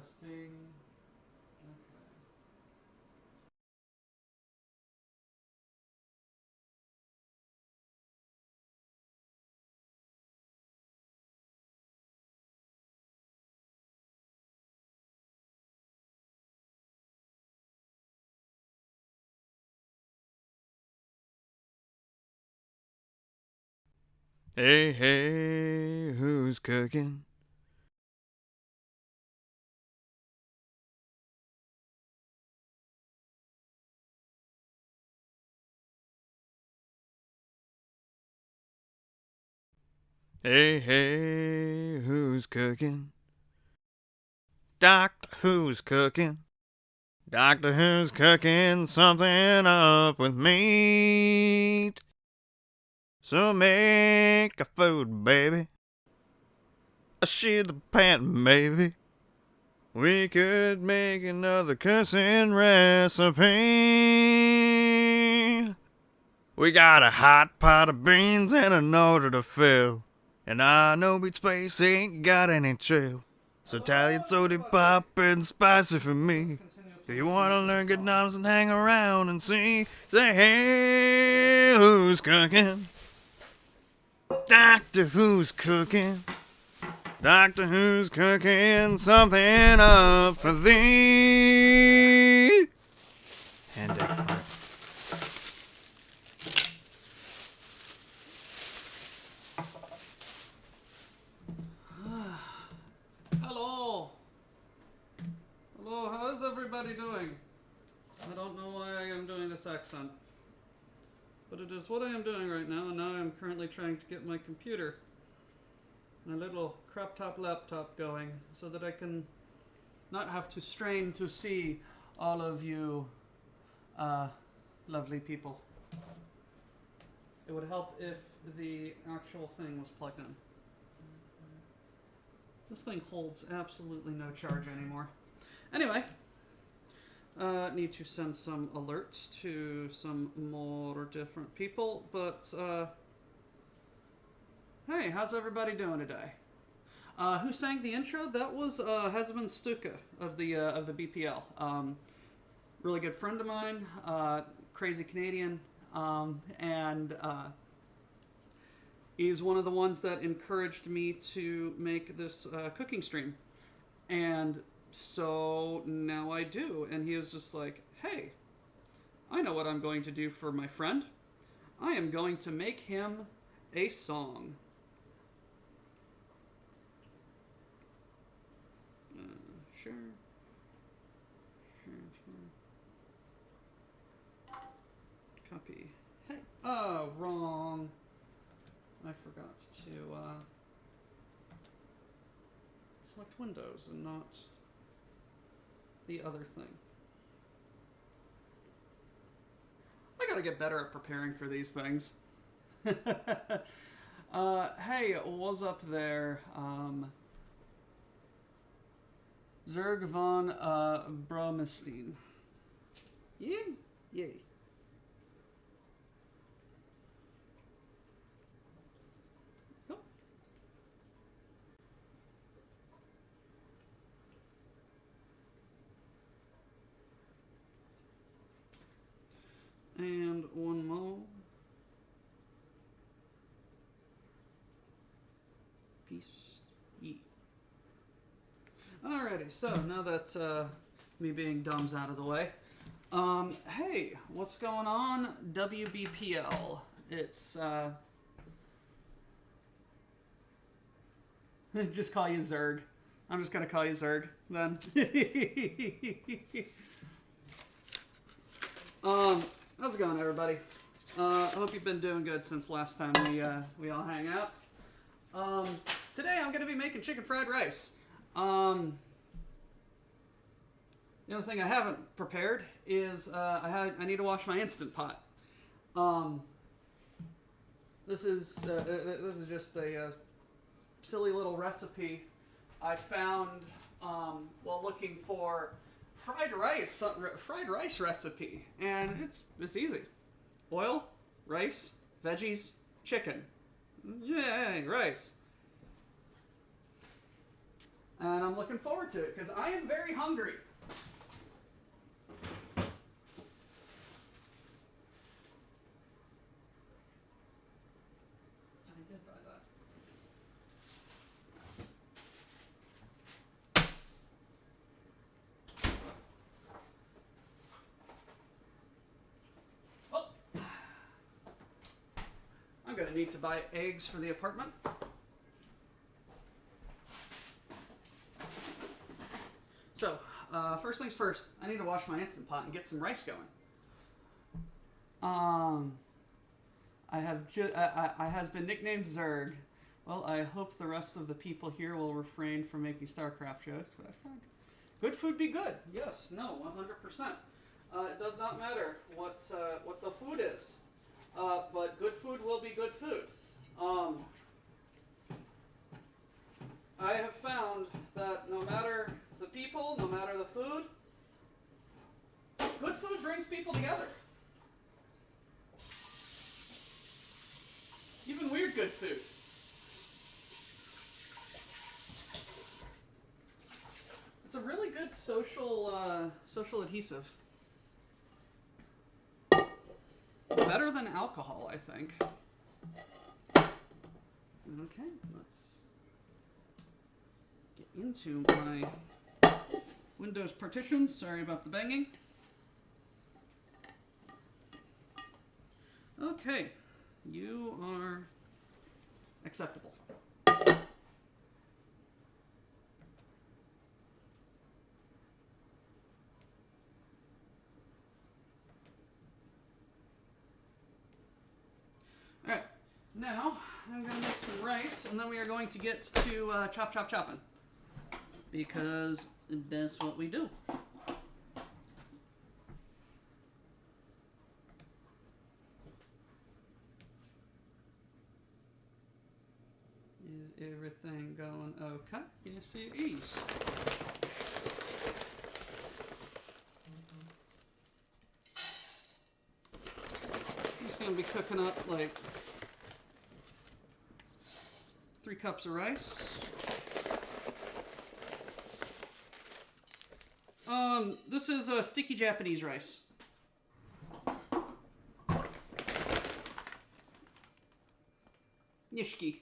Testing. Hey, hey, who's cooking? Hey, hey, who's cooking? Doctor Who's cooking? Doctor Who's cooking something up with meat. So make a food, baby. A shit the pan, maybe. We could make another cussing recipe. We got a hot pot of beans and an order to fill. And I know Beat Space ain't got any chill. So Italian soda pop and spicy for me. If you wanna learn good knobs and hang around and see, say hey, who's cooking? Doctor Who's cooking? Doctor Who's cooking something up for thee. And Hello. Hello, how's everybody doing? I don't know why I am doing this accent, but it is what I am doing right now, and now I am currently trying to get my computer, my little crop top laptop going, so that I can not have to strain to see all of you lovely people. It would help if the actual thing was plugged in. This thing holds absolutely no charge anymore. Anyway, need to send some alerts to some more different people, but hey, how's everybody doing today? Who sang the intro? That was Hezman Stuka of the BPL. Really good friend of mine, crazy Canadian, and he's one of the ones that encouraged me to make this cooking stream. And so now I do. And he was just like, hey, I know what I'm going to do for my friend. I am going to make him a song. Sure. Copy. Hey. Oh, wrong. I forgot to select Windows and not the other thing. I gotta get better at preparing for these things. Hey, what's up there? Zerg von Bromestein. Yeah? Yay. And one more. Peace. Yeah. Alrighty, so now that me being dumb's out of the way, hey, what's going on? WBPL. It's just call you Zerg. I'm just gonna call you Zerg then. How's it going, everybody? I hope you've been doing good since last time we all hang out. Today I'm gonna be making chicken fried rice. The other thing I haven't prepared is I need to wash my Instant Pot. This is just a silly little recipe I found while looking for fried rice recipe, and it's easy. Oil, rice, veggies, chicken. Yay, rice. And I'm looking forward to it because I am very hungry. I did buy that. Oh! I'm going to need to buy eggs for the apartment. So, first things first, I need to wash my Instant Pot and get some rice going. I has been nicknamed Zerg. Well, I hope the rest of the people here will refrain from making StarCraft jokes, but I found good food be good. Yes, no, 100%. It does not matter what the food is, but good food will be good food. I have found that no matter the people, no matter the food, good food brings people together. Even weird good food. It's a really good social adhesive. Better than alcohol, I think. Okay, let's get into my Windows partitions. Sorry about the banging. Okay, you are acceptable. Alright, now I'm going to make some rice, and then we are going to get to chopping. Because that's what we do. Is everything going okay? Yes, it is. I'm just going to be cooking up like 3 cups of rice. This is sticky Japanese rice. Nishiki.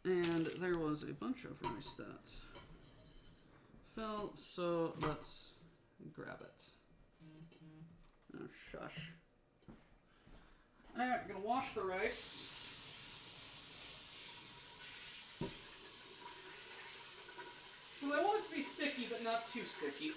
And there was a bunch of rice that fell, so let's grab it. Oh, shush. Alright, I'm gonna wash the rice. Well, I want it to be sticky, but not too sticky.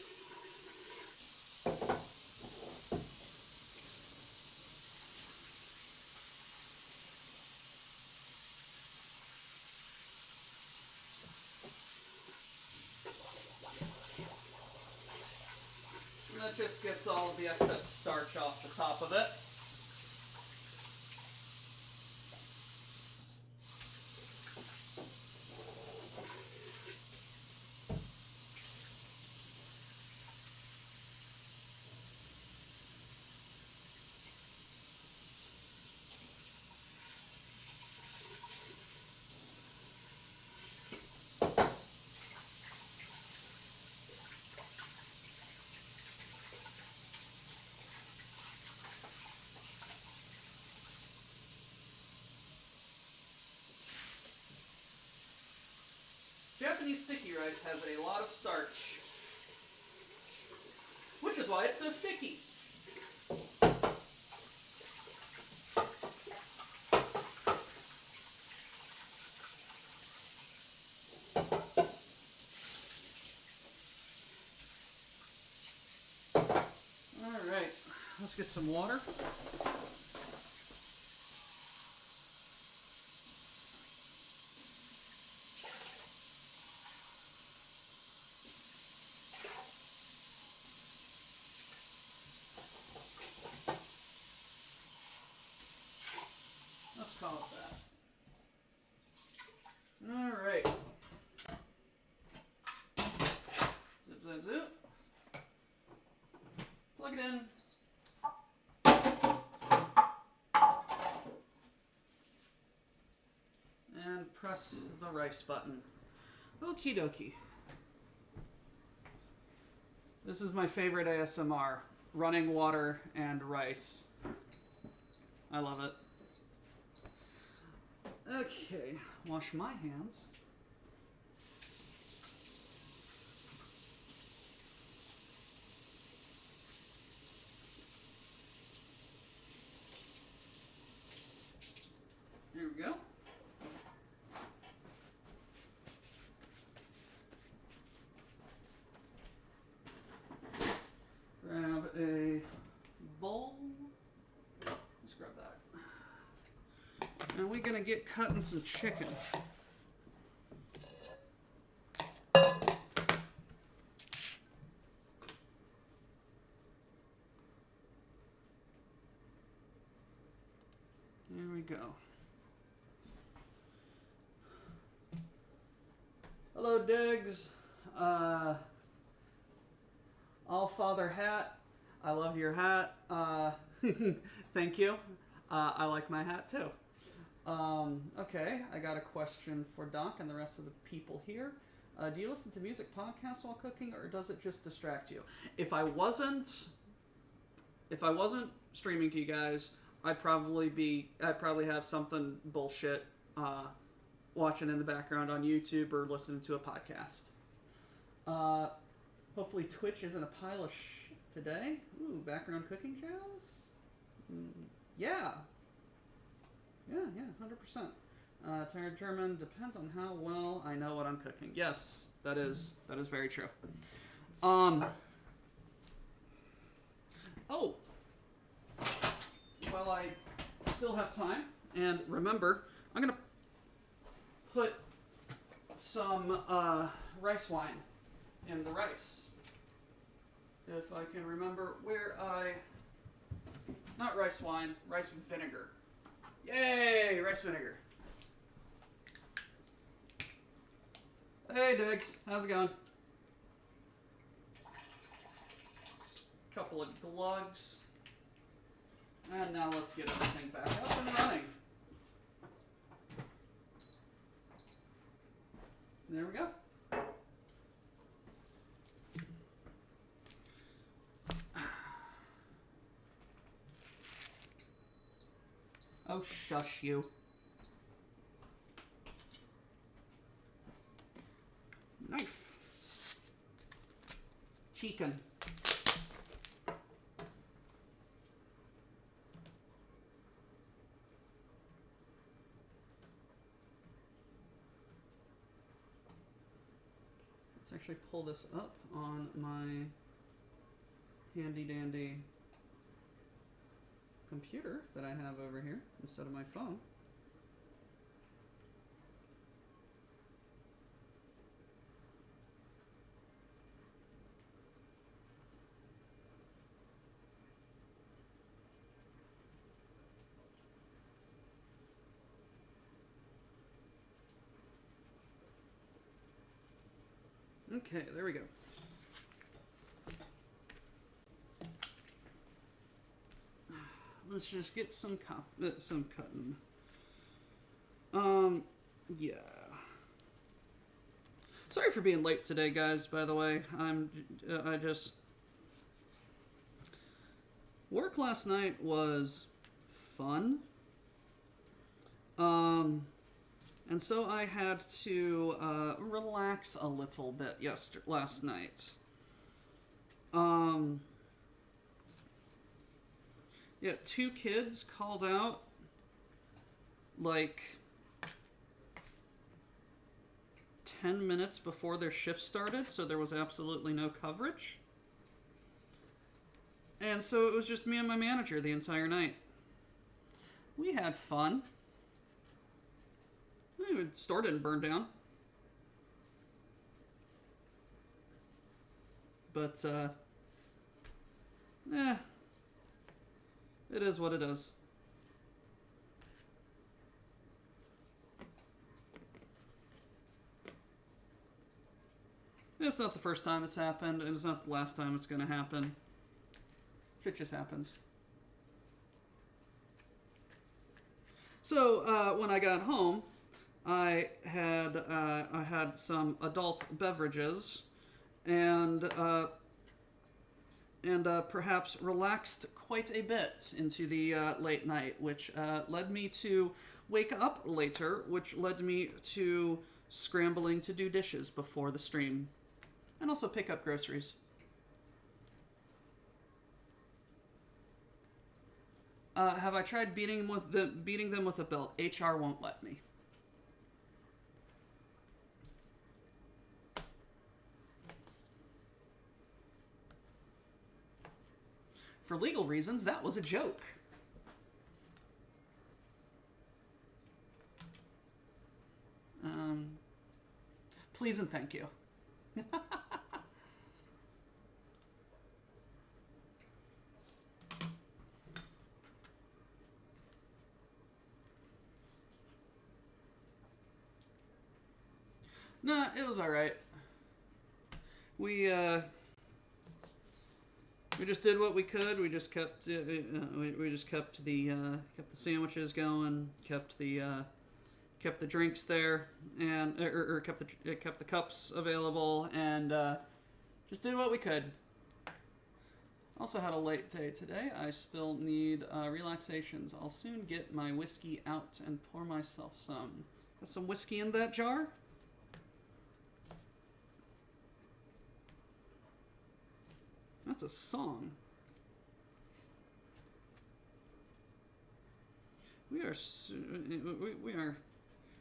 And that just gets all of the excess starch off the top of it. Japanese sticky rice has a lot of starch, which is why it's so sticky. Alright, let's get some water. Let's call it that. Alright. Zip, zip, zip. Plug it in. press the rice button. Okie dokie. This is my favorite ASMR. Running water and rice. I love it. Okay, wash my hands. Here we go. Grab a bowl. Let's grab that. And we're gonna get cutting some chicken. There we go. Hello, Diggs. All Father Hat. I love your hat. Thank you. I like my hat too. Okay, I got a question for Doc and the rest of the people here. Do you listen to music podcasts while cooking, or does it just distract you? If I wasn't streaming to you guys, I'd probably have something bullshit watching in the background on YouTube or listening to a podcast. Hopefully Twitch isn't a pile of shit today. Ooh, background cooking channels? Yeah. Yeah, 100%. Tired German depends on how well I know what I'm cooking. Yes, that is very true. Oh. While I still have time, and remember, I'm gonna put some rice wine in the rice. If I can remember where not rice wine, rice vinegar. Yay, rice vinegar. Hey Diggs, how's it going? Couple of glugs. And now let's get everything back up and running. There we go. Oh, shush you. Knife. Chicken. Let's actually pull this up on my handy dandy computer that I have over here instead of my phone. Okay, there we go. Let's just get some cutting. Yeah. Sorry for being late today, guys. By the way, I just work last night was fun. And so I had to relax a little bit last night. Yeah, 2 kids called out like 10 minutes before their shift started, so there was absolutely no coverage. And so it was just me and my manager the entire night. We had fun. The store didn't burn down. But, it is what it is. It's not the first time it's happened, and it's not the last time it's going to happen. Shit just happens. So, when I got home, I had some adult beverages and perhaps relaxed quite a bit into the late night, which led me to wake up later, which led me to scrambling to do dishes before the stream, and also pick up groceries. Have I tried beating them with a belt? HR won't let me. For legal reasons, that was a joke. Please and thank you. Nah, it was all right. We just did what we could. We just kept we just kept the sandwiches going, kept the drinks there, and or kept the cups available, and just did what we could. Also had a late day today. I still need relaxations. I'll soon get my whiskey out and pour myself some. Got some whiskey in that jar? That's a song. We are.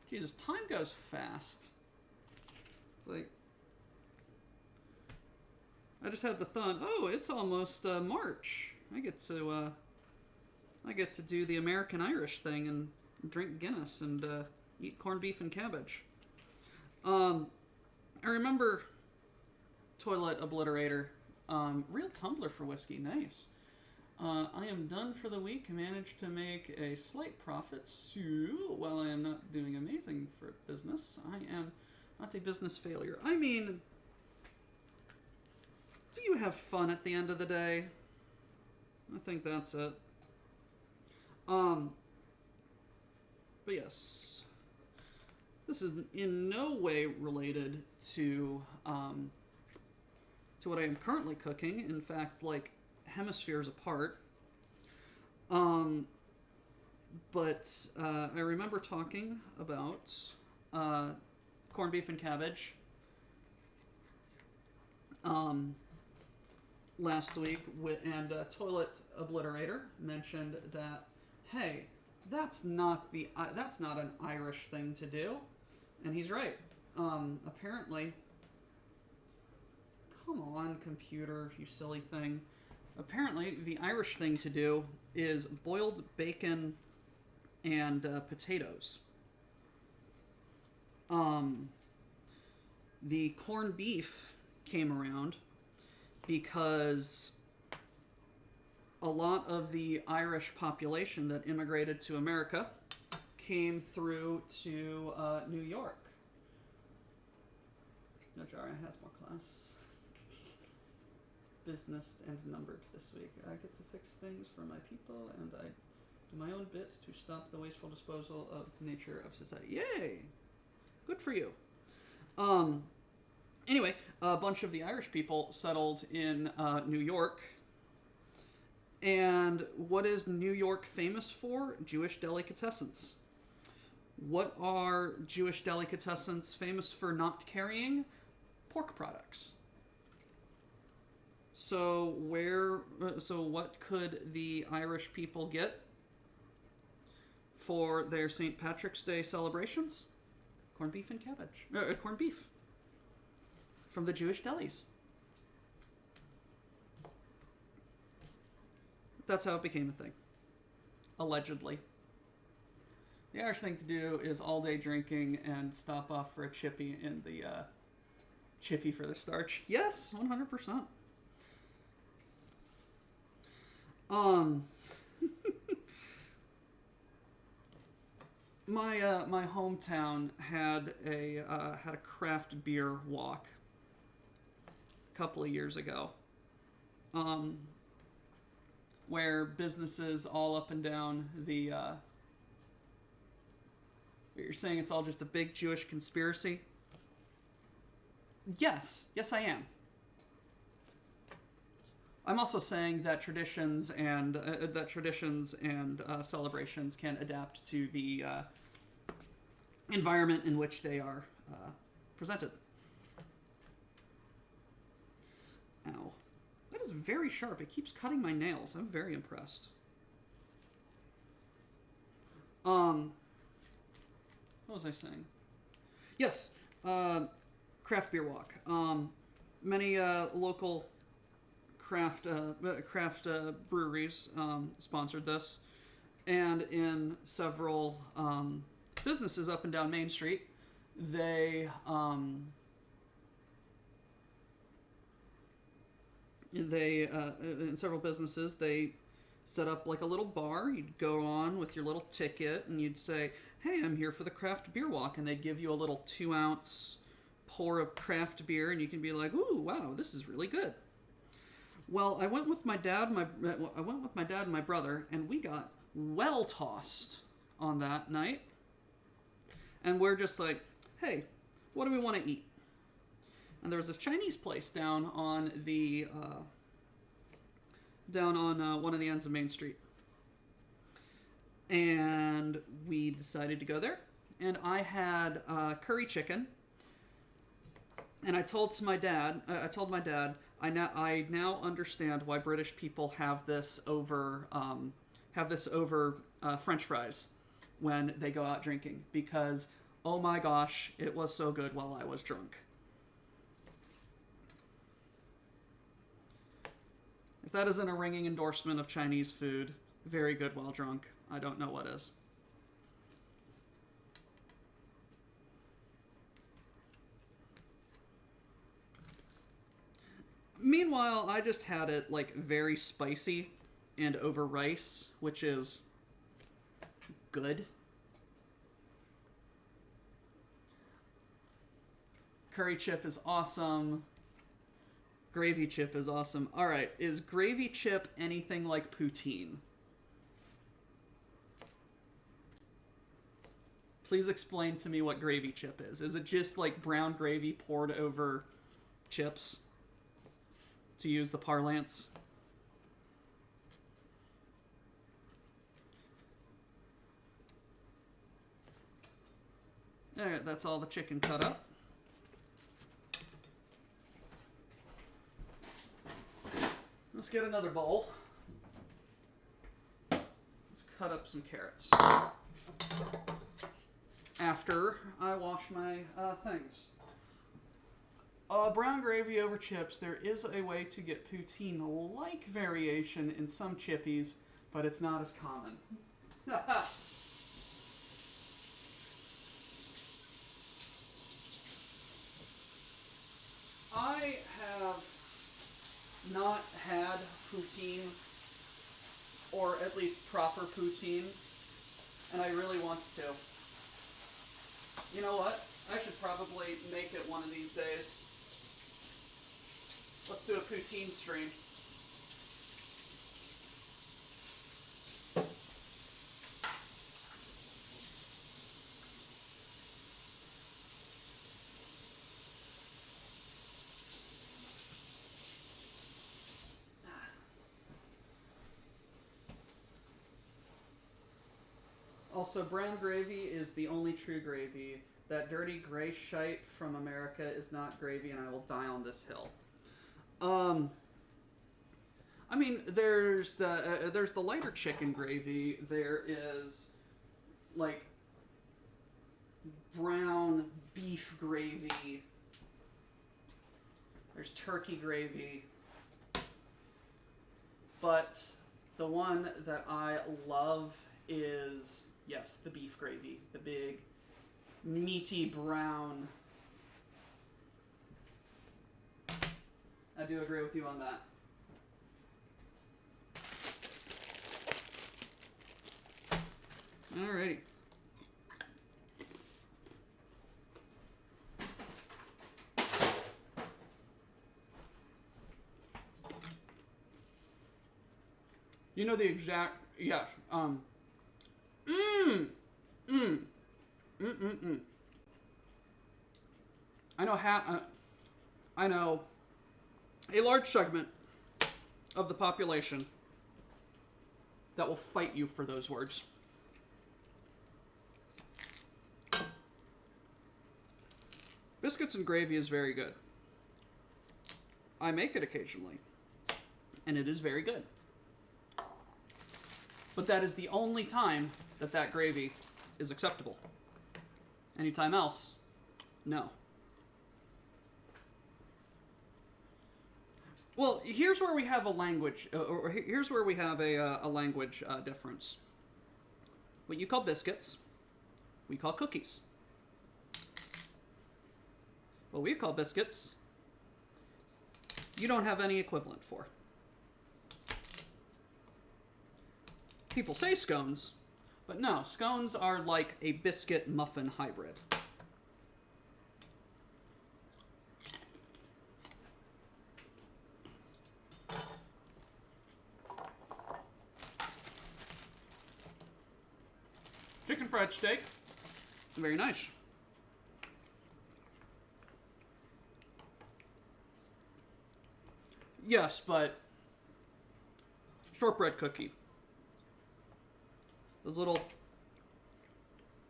Jesus, time goes fast. It's like I just had the thought. Oh, it's almost March. I get to do the American Irish thing and drink Guinness and eat corned beef and cabbage. I remember Toilet Obliterator. Real tumbler for whiskey, nice. I am done for the week. Managed to make a slight profit. So, while I am not doing amazing for business, I am not a business failure. I mean, do you have fun at the end of the day? I think that's it. But yes, this is in no way related to what I am currently cooking. In fact, like hemispheres apart. But I remember talking about corned beef and cabbage last week, and Toilet Obliterator mentioned that, hey, that's not an Irish thing to do, and he's right. Apparently. Come on, computer, you silly thing. Apparently, the Irish thing to do is boiled bacon and potatoes. The corned beef came around because a lot of the Irish population that immigrated to America came through to New York. No, Jara has more class. Business and numbered this week. I get to fix things for my people, and I do my own bit to stop the wasteful disposal of nature of society. Yay! Good for you. Anyway, a bunch of the Irish people settled in New York. And what is New York famous for? Jewish delicatessens. What are Jewish delicatessens famous for not carrying? Pork products. So what could the Irish people get for their St. Patrick's Day celebrations? Corned beef and cabbage. Corned beef. From the Jewish delis. That's how it became a thing. Allegedly. The Irish thing to do is all day drinking and stop off for a chippy in the chippy for the starch. Yes, 100%. My hometown had a craft beer walk a couple of years ago, where businesses all up and down the You're saying it's all just a big Jewish conspiracy? Yes, I am. I'm also saying that traditions and celebrations can adapt to the environment in which they are presented. Ow. That is very sharp. It keeps cutting my nails. I'm very impressed. What was I saying? Yes, craft beer walk. Many local craft breweries sponsored this, and in several businesses up and down Main Street, they in several businesses they set up like a little bar. You'd go on with your little ticket and you'd say, "Hey, I'm here for the craft beer walk," and they'd give you a little 2-ounce pour of craft beer, and you can be like, "Ooh, wow, this is really good." Well, I went with my dad, and my brother, and we got well tossed on that night. And we're just like, "Hey, what do we want to eat?" And there was this Chinese place down on one of the ends of Main Street, and we decided to go there. And I had curry chicken, and I told my dad, I now understand why British people have this over French fries when they go out drinking, because oh my gosh, it was so good while I was drunk. If that isn't a ringing endorsement of Chinese food, very good while drunk, I don't know what is. Meanwhile, I just had it like very spicy and over rice, which is good. Curry chip is awesome. Gravy chip is awesome. Alright, is gravy chip anything like poutine? Please explain to me what gravy chip is. Is it just like brown gravy poured over chips? To use the parlance. Alright, that's all the chicken cut up. Let's get another bowl. Let's cut up some carrots. After I wash my things. Brown gravy over chips. There is a way to get poutine-like variation in some chippies, but it's not as common. I have not had poutine, or at least proper poutine, and I really want to. You know what? I should probably make it one of these days. Let's do a poutine stream. Also, brown gravy is the only true gravy. That dirty gray shite from America is not gravy, and I will die on this hill. I mean, there's the lighter chicken gravy. There is like brown beef gravy. There's turkey gravy. But the one that I love is, yes, the beef gravy. The big, meaty brown. I do agree with you on that. Alrighty. You know the exact, yes, Mm-mm-mm. I know I know a large segment of the population that will fight you for those words. Biscuits and gravy is very good. I make it occasionally, and it is very good. But that is the only time that that gravy is acceptable. Anytime else, no. Well, here's where we have a language, or here's where we have a language difference. What you call biscuits, we call cookies. What we call biscuits, you don't have any equivalent for. People say scones, but no, scones are like a biscuit muffin hybrid. Chicken fried steak, very nice. Yes, but shortbread cookie. Those little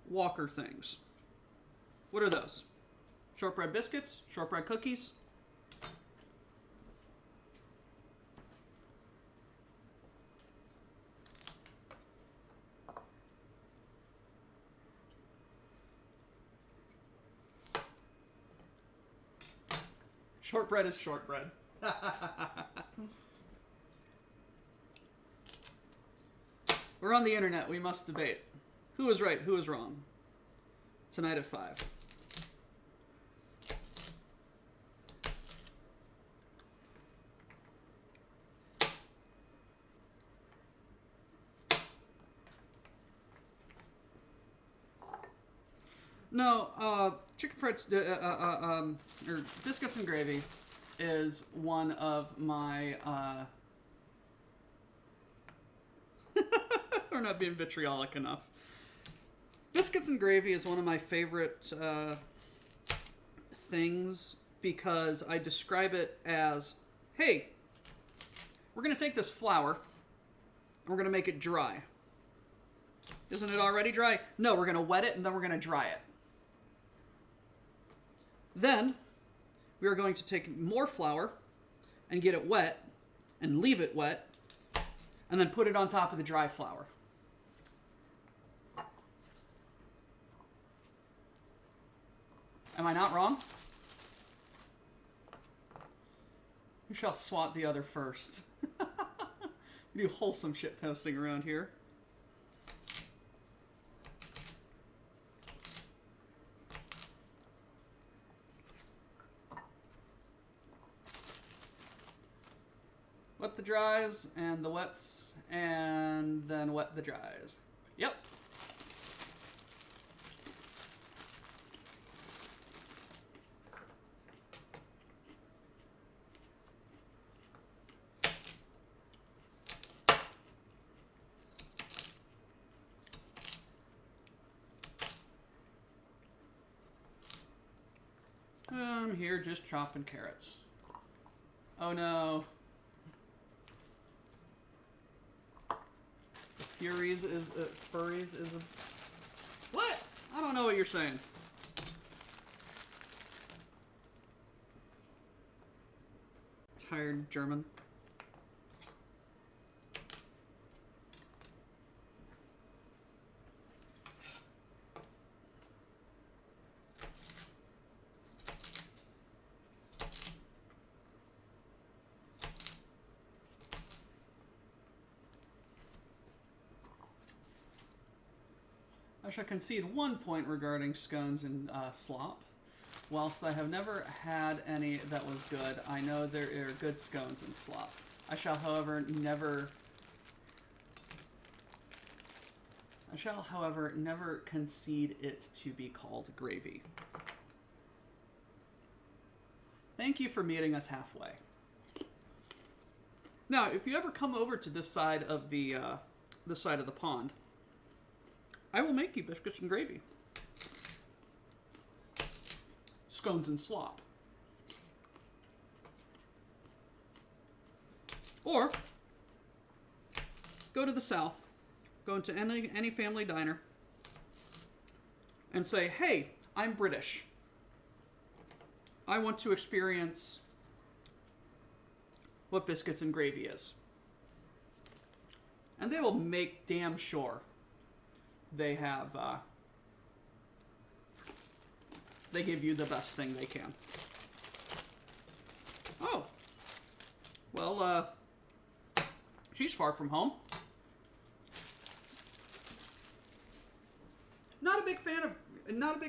Walker things. What are those? Shortbread biscuits? Shortbread cookies? Shortbread is shortbread. We're on the internet. We must debate. Who is right? Who is wrong? Tonight at 5. No, chicken fried or biscuits and gravy is one of my we're not being vitriolic enough. Biscuits and gravy is one of my favorite things because I describe it as, hey, we're going to take this flour and we're going to make it dry. Isn't it already dry? No, we're going to wet it and then we're going to dry it. Then we are going to take more flour and get it wet and leave it wet and then put it on top of the dry flour. Am I not wrong? Who shall swat the other first? We do wholesome shit posting around here. Wet the dries and the wets, and then wet the dries. Yep. I'm here just chopping carrots. Oh no. Furries is a... What? I don't know what you're saying. Tired German. I shall concede one point regarding scones and slop. Whilst I have never had any that was good, I know there are good scones and slop. I shall, however, never concede it to be called gravy. Thank you for meeting us halfway. Now, if you ever come over to this side of the pond, I will make you biscuits and gravy. scones and slop. Or go to the South, go into any family diner, and say, hey, I'm British. I want to experience what biscuits and gravy is. And they will make damn sure they have, they give you the best thing they can. Oh. Well, she's far from home. Not a big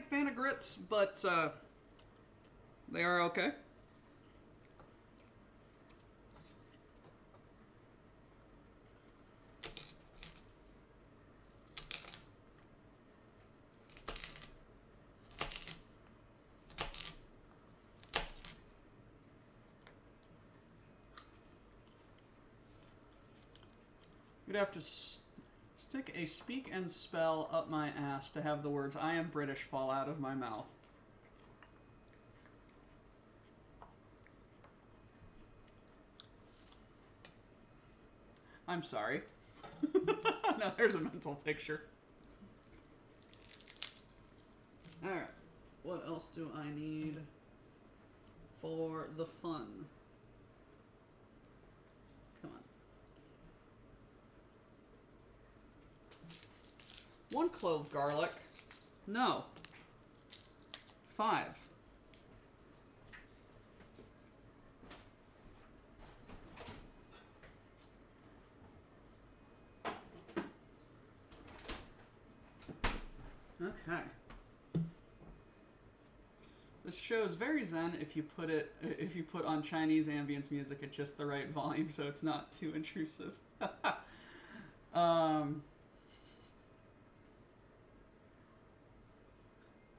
fan of grits, but they are okay. You'd have to stick a speak and spell up my ass to have the words "I am British" fall out of my mouth. I'm sorry. Now there's a mental picture. Alright. What else do I need for the fun? Come on. 1 clove garlic. No. 5. Okay. This show is very zen if you put on Chinese ambience music at just the right volume so it's not too intrusive.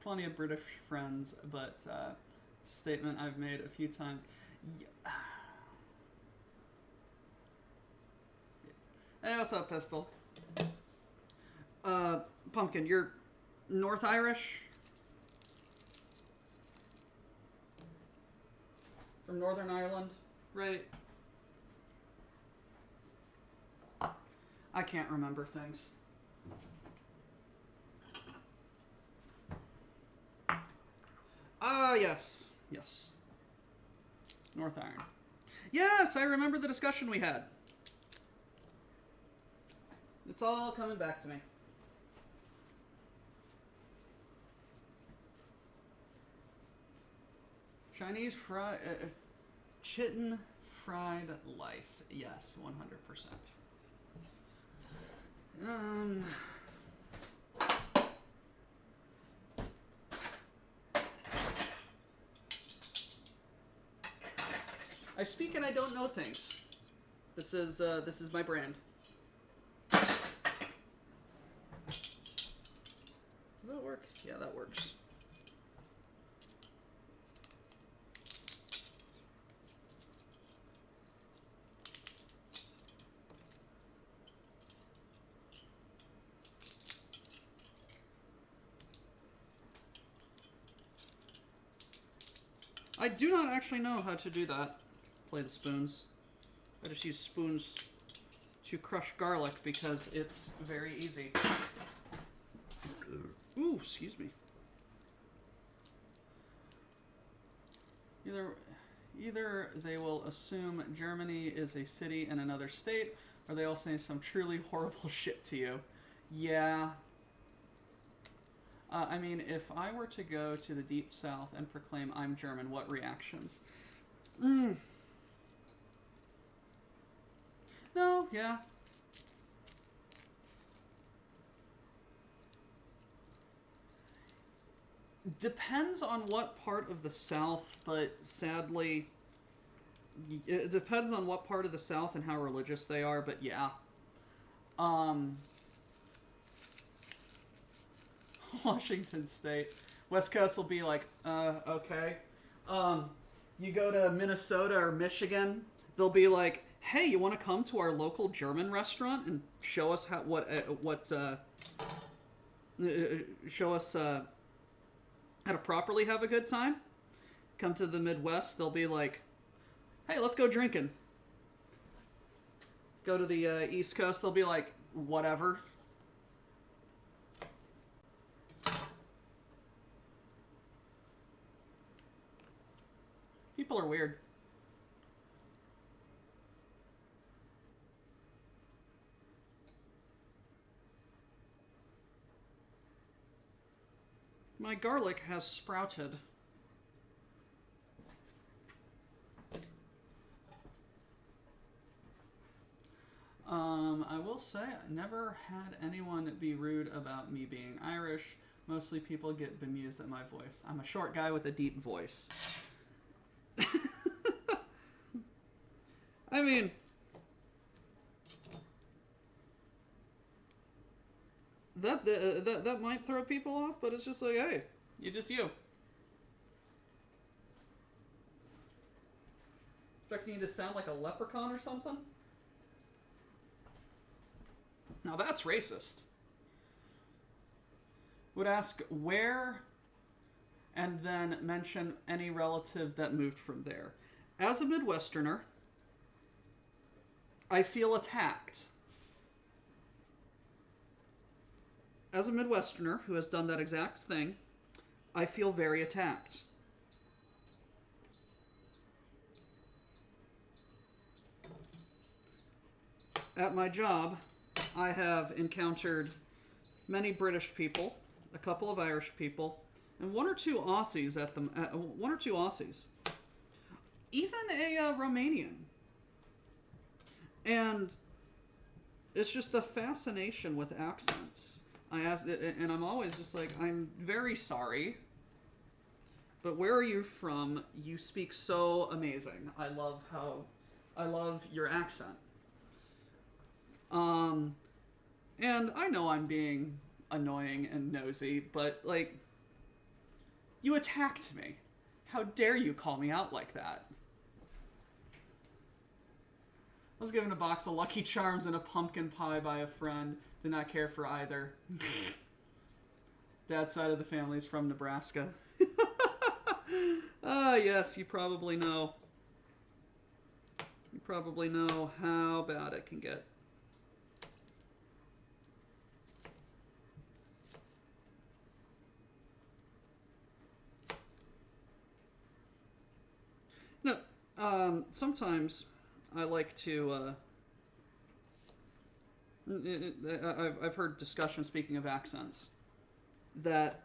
Plenty of British friends, but it's a statement I've made a few times. Hey, what's up, Pistol? Pumpkin, you're North Irish? From Northern Ireland, right? I can't remember things. Ah, yes. Yes. North Ireland. Yes, I remember the discussion we had. It's all coming back to me. Chinese fried... chitin fried lice. Yes, 100%. I speak and I don't know things. This is my brand. Does that work? Yeah, that works. I do not actually know how to do that. Play the spoons. I just use spoons to crush garlic because it's very easy. Ooh, excuse me. Either they will assume Germany is a city in another state, or they'll say some truly horrible shit to you. Yeah. I mean, if I were to go to the Deep South and proclaim I'm German, what reactions? No, yeah. Depends on what part of the South, but sadly, it depends on what part of the South and how religious they are, but yeah. Washington State. West Coast will be like, okay. You go to Minnesota or Michigan, they'll be like, hey, you want to come to our local German restaurant and show us how show us how to properly have a good time? come to the Midwest, they'll be like, hey, let's go drinking. Go to the East Coast, they'll be like, whatever. People are weird. My garlic has sprouted. I will say, I never had anyone be rude about me being Irish. Mostly people get bemused at my voice. I'm a short guy with a deep voice. I mean, that might throw people off, but it's just like, hey, you're just you. Expecting you to sound like a leprechaun or something? Now that's racist. Would ask where and then mention any relatives that moved from there. As a Midwesterner, I feel attacked. As a Midwesterner who has done that exact thing, I feel very attacked. At my job, I have encountered many British people, a couple of Irish people, and one or two Aussies even a Romanian. And it's just the fascination with accents. I asked, and I'm always just like, I'm very sorry, but where are you from? You speak so amazing. I love your accent. And I know I'm being annoying and nosy, but, like, you attacked me. How dare you call me out like that? I was given a box of Lucky Charms and a pumpkin pie by a friend. Did not care for either. Dad's side of the family is from Nebraska. Ah, yes, you probably know. You probably know how bad it can get. No, sometimes I like to, I've heard discussion, speaking of accents, that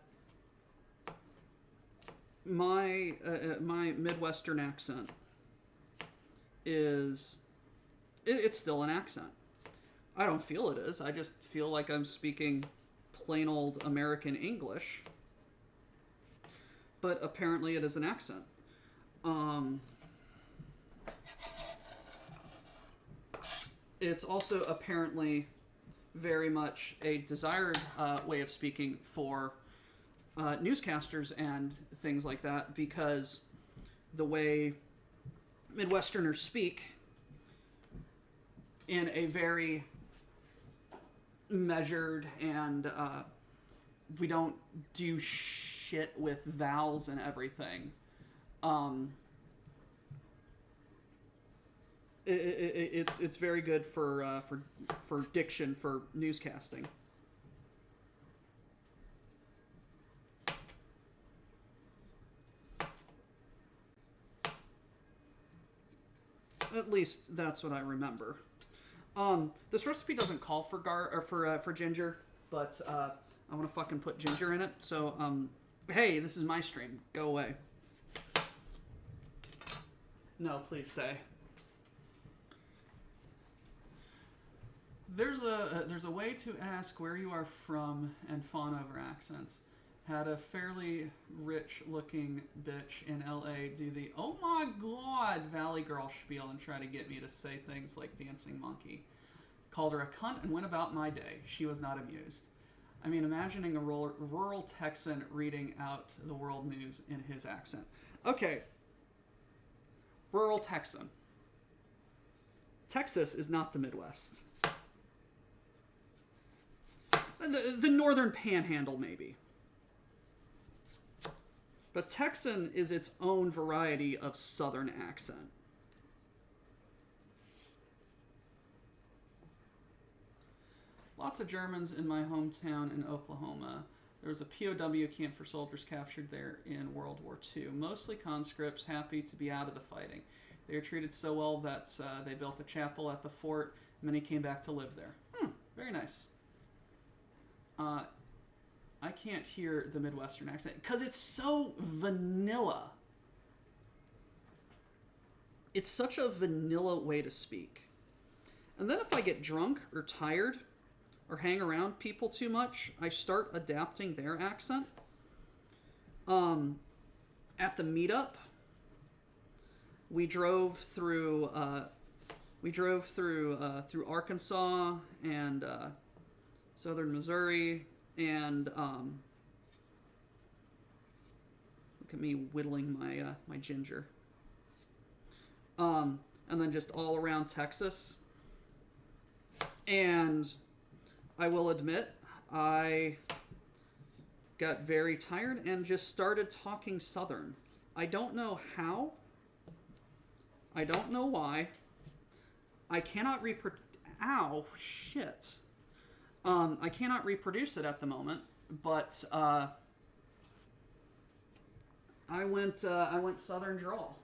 my Midwestern accent is, it's still an accent. I don't feel it is. I just feel like I'm speaking plain old American English. But apparently it is an accent. It's also apparently very much a desired way of speaking for newscasters and things like that, because the way Midwesterners speak in a very measured and we don't do shit with vowels and everything. It's very good for diction for newscasting. At least that's what I remember. This recipe doesn't call for ginger, but I want to fucking put ginger in it. So hey, this is my stream. Go away. No, please stay. There's a way to ask where you are from and fawn over accents. Had a fairly rich-looking bitch in LA do the "oh my god" Valley Girl spiel and try to get me to say things like dancing monkey. Called her a cunt and went about my day. She was not amused. I mean, imagining a rural Texan reading out the world news in his accent. Okay. Rural Texan. Texas is not the Midwest. The northern panhandle, maybe. But Texan is its own variety of Southern accent. Lots of Germans in my hometown in Oklahoma. There was a POW camp for soldiers captured there in World War II. Mostly conscripts, happy to be out of the fighting. They were treated so well that they built a chapel at the fort. Many came back to live there. Very nice. I can't hear the Midwestern accent because it's so vanilla. It's such a vanilla way to speak. And then if I get drunk or tired or hang around people too much, I start adapting their accent. At the meetup, we drove through through Arkansas and southern Missouri, and look at me whittling my ginger. And then just all around Texas. And I will admit, I got very tired and just started talking Southern. I don't know how. I don't know why. I cannot Ow, shit. I cannot reproduce it at the moment, but I went Southern drawl.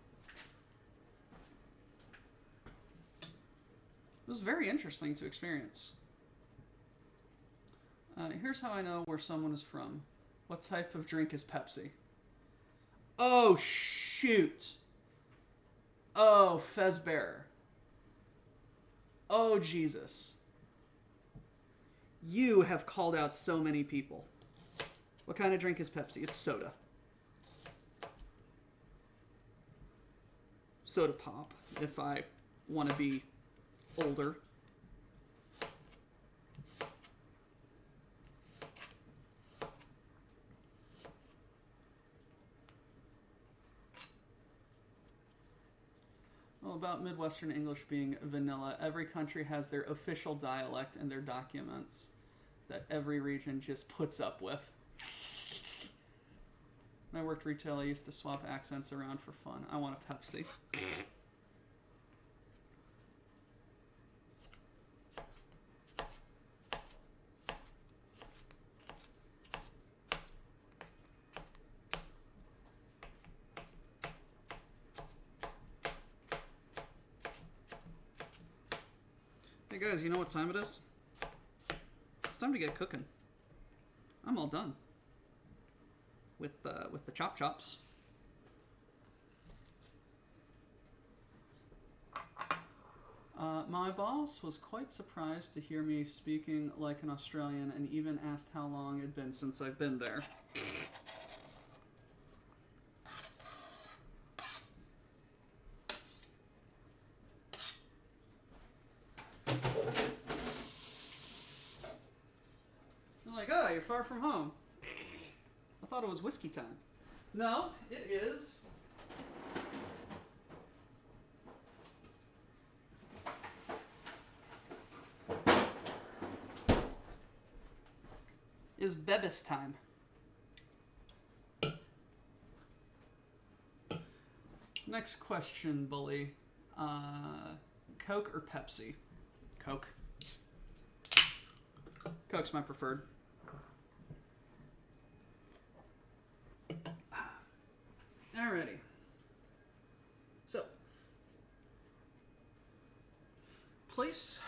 It was very interesting to experience. Here's how I know where someone is from. What type of drink is Pepsi? Oh, shoot. Oh, Fezbearer. Oh, Jesus. You have called out so many people. What kind of drink is Pepsi? It's soda. Soda pop, if I want to be older. Well, about Midwestern English being vanilla, every country has their official dialect and their documents that every region just puts up with. When I worked retail, I used to swap accents around for fun. I want a Pepsi. Hey guys, you know what time it is? It's time to get cooking. I'm all done with the chop chops. My boss was quite surprised to hear me speaking like an Australian and even asked how long it had been since I've been there. I'm like, oh, you're far from home. I thought it was whiskey time. No, it is. Is Bebis time. Next question, bully. Coke or Pepsi? Coke. Coke's my preferred. Alrighty. So, place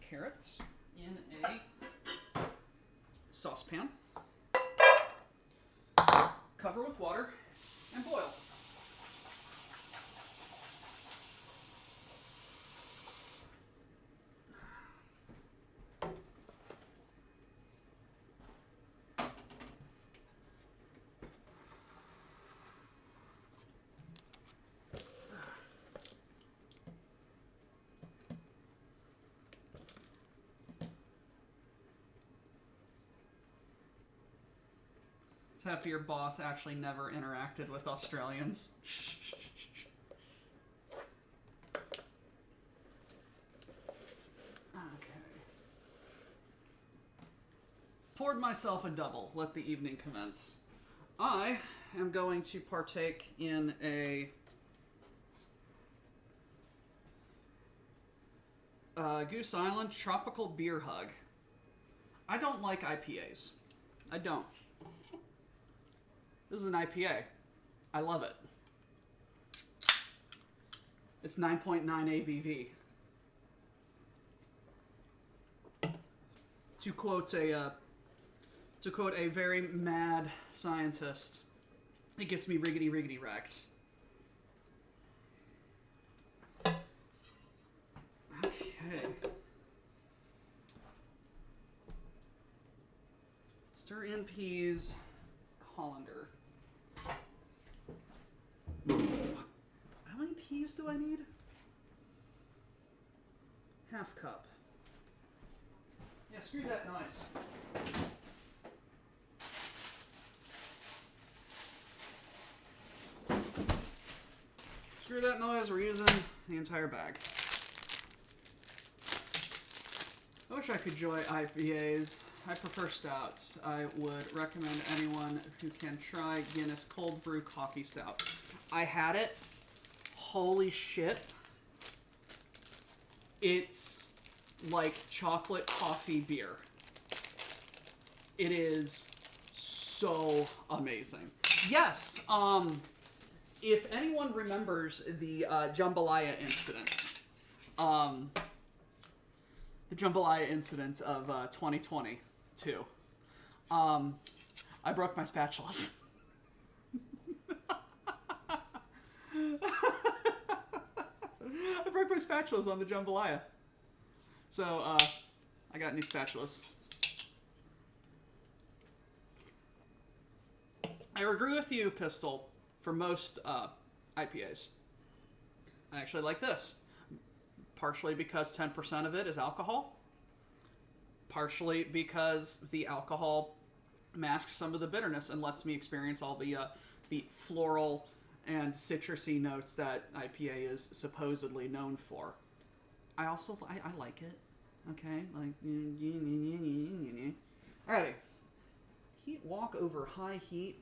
carrots in a saucepan, cover with water, and boil. Happy your boss actually never interacted with Australians. Okay. Poured myself a double. Let the evening commence. I am going to partake in a Goose Island Tropical Beer Hug. I don't like IPAs. I don't. This is an IPA. I love it. It's 9.9 ABV. To quote a very mad scientist, it gets me riggedy wrecked. Okay. Stir in peas, colander. How many peas do I need? Half cup. Yeah, screw that noise. Screw that noise, we're using the entire bag. I wish I could enjoy IPAs. I prefer stouts. I would recommend anyone who can try Guinness Cold Brew Coffee Stout. I had it. Holy shit. It's like chocolate coffee beer. It is so amazing. Yes, if anyone remembers the jambalaya incident, of 2022, I broke my spatulas. I broke my spatulas on the jambalaya. So, I got new spatulas. I agree with you, Pistol, for most IPAs. I actually like this. Partially because 10% of it is alcohol. Partially because the alcohol masks some of the bitterness and lets me experience all the floral and citrusy notes that IPA is supposedly known for. I also I like it. Okay, like alrighty. Heat walk over high heat.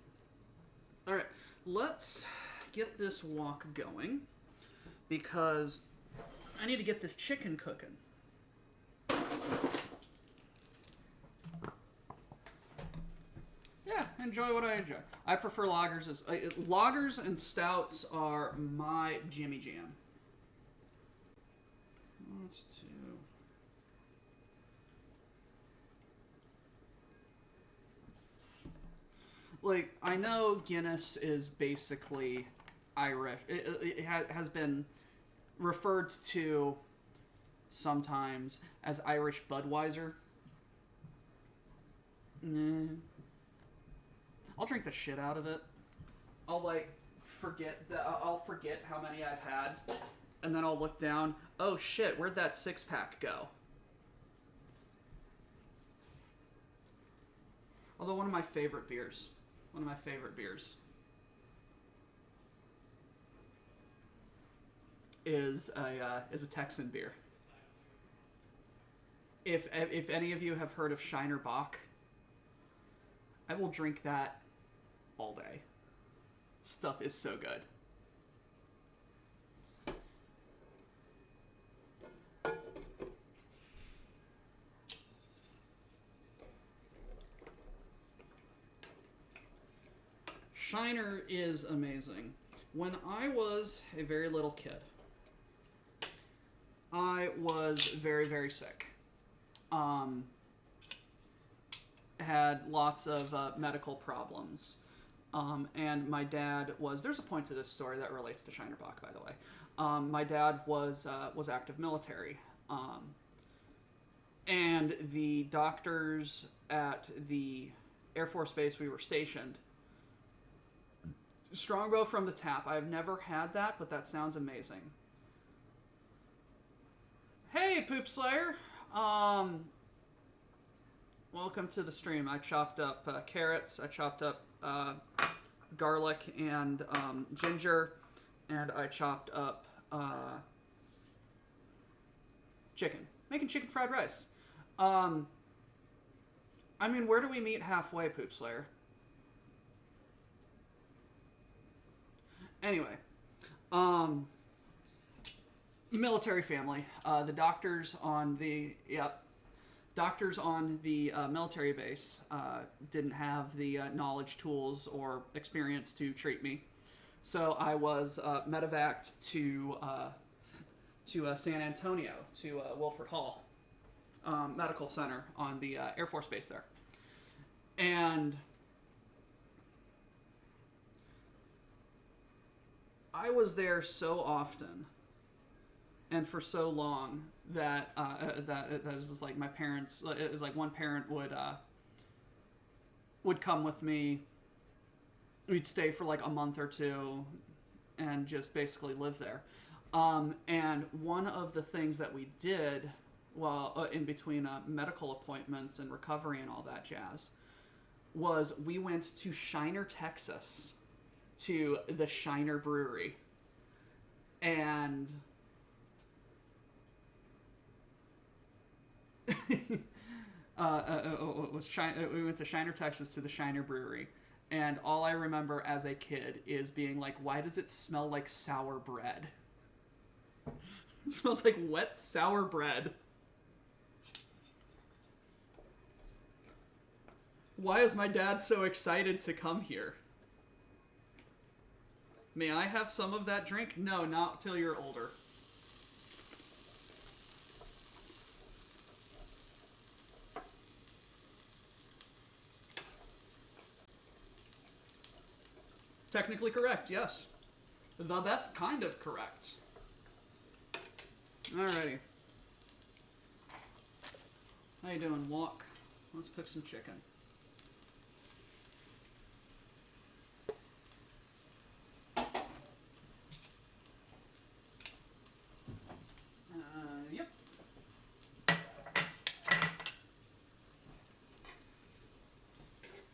Alright, let's get this walk going because I need to get this chicken cooking. Yeah, enjoy what I enjoy. I prefer lagers. Lagers and stouts are my jimmy jam. Let's do. Like, I know Guinness is basically Irish. It has been referred to sometimes as Irish Budweiser. I'll drink the shit out of it. I'll forget how many I've had, and then I'll look down. Oh shit, where'd that 6-pack go? Although one of my favorite beers is a Texan beer. If any of you have heard of Shiner Bock, I will drink that all day. Stuff is so good. Shiner is amazing. When I was a very little kid, I was very, very sick. Had lots of medical problems. And my dad was... There's a point to this story that relates to Shiner Bock, by the way. My dad was active military. And the doctors at the Air Force Base we were stationed... Strongbow from the tap. I've never had that, but that sounds amazing. Hey, Poop Slayer. Welcome to the stream. I chopped up carrots. I chopped up garlic and ginger, and I chopped up chicken. Making chicken fried rice. I mean, where do we meet halfway, Poop Slayer? Anyway, military family. The doctors on the military base didn't have the knowledge, tools, or experience to treat me, so I was medevaced to San Antonio, to Wilford Hall Medical Center on the Air Force Base there, and I was there so often and for so long that that it was just like my parents. It was like one parent would come with me. We'd stay for like a month or two, and just basically live there. And one of the things that we did, well, in between medical appointments and recovery and all that jazz, was we went to Shiner, Texas, to the Shiner Brewery, and we went to Shiner, Texas, to the Shiner Brewery, and all I remember as a kid is being like, "Why does it smell like sour bread?" It smells like wet sour bread. Why is my dad so excited to come here? May I have some of that drink? No, not till you're older. Technically correct, yes. The best kind of correct. Alrighty. How you doing, Walk? Let's cook some chicken. Yep.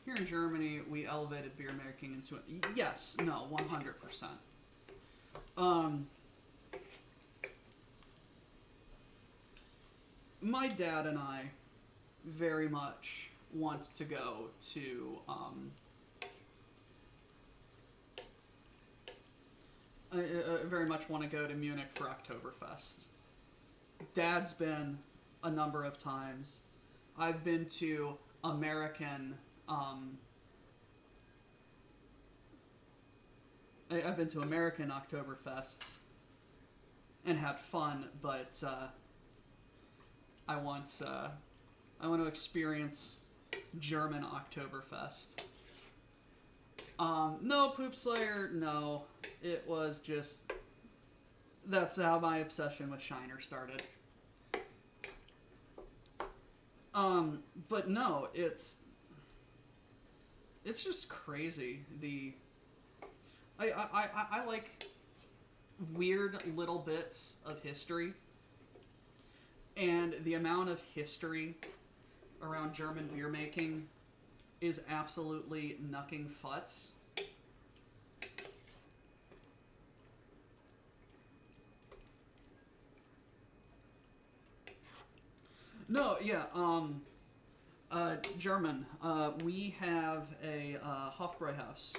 Here in Germany, we elevated beer making into a... Yes, no, 100%. My dad and I very much want to go to... I very much want to go to Munich for Oktoberfest. Dad's been a number of times. I've been to American... I've been to American Oktoberfests and had fun, but I want to experience German Oktoberfest. No, Poop Slayer, no. It was just... That's how my obsession with Shiner started. But no, it's just crazy. I like weird little bits of history, and the amount of history around German beer making is absolutely knucking futz. No, yeah, German. We have a Hofbräuhaus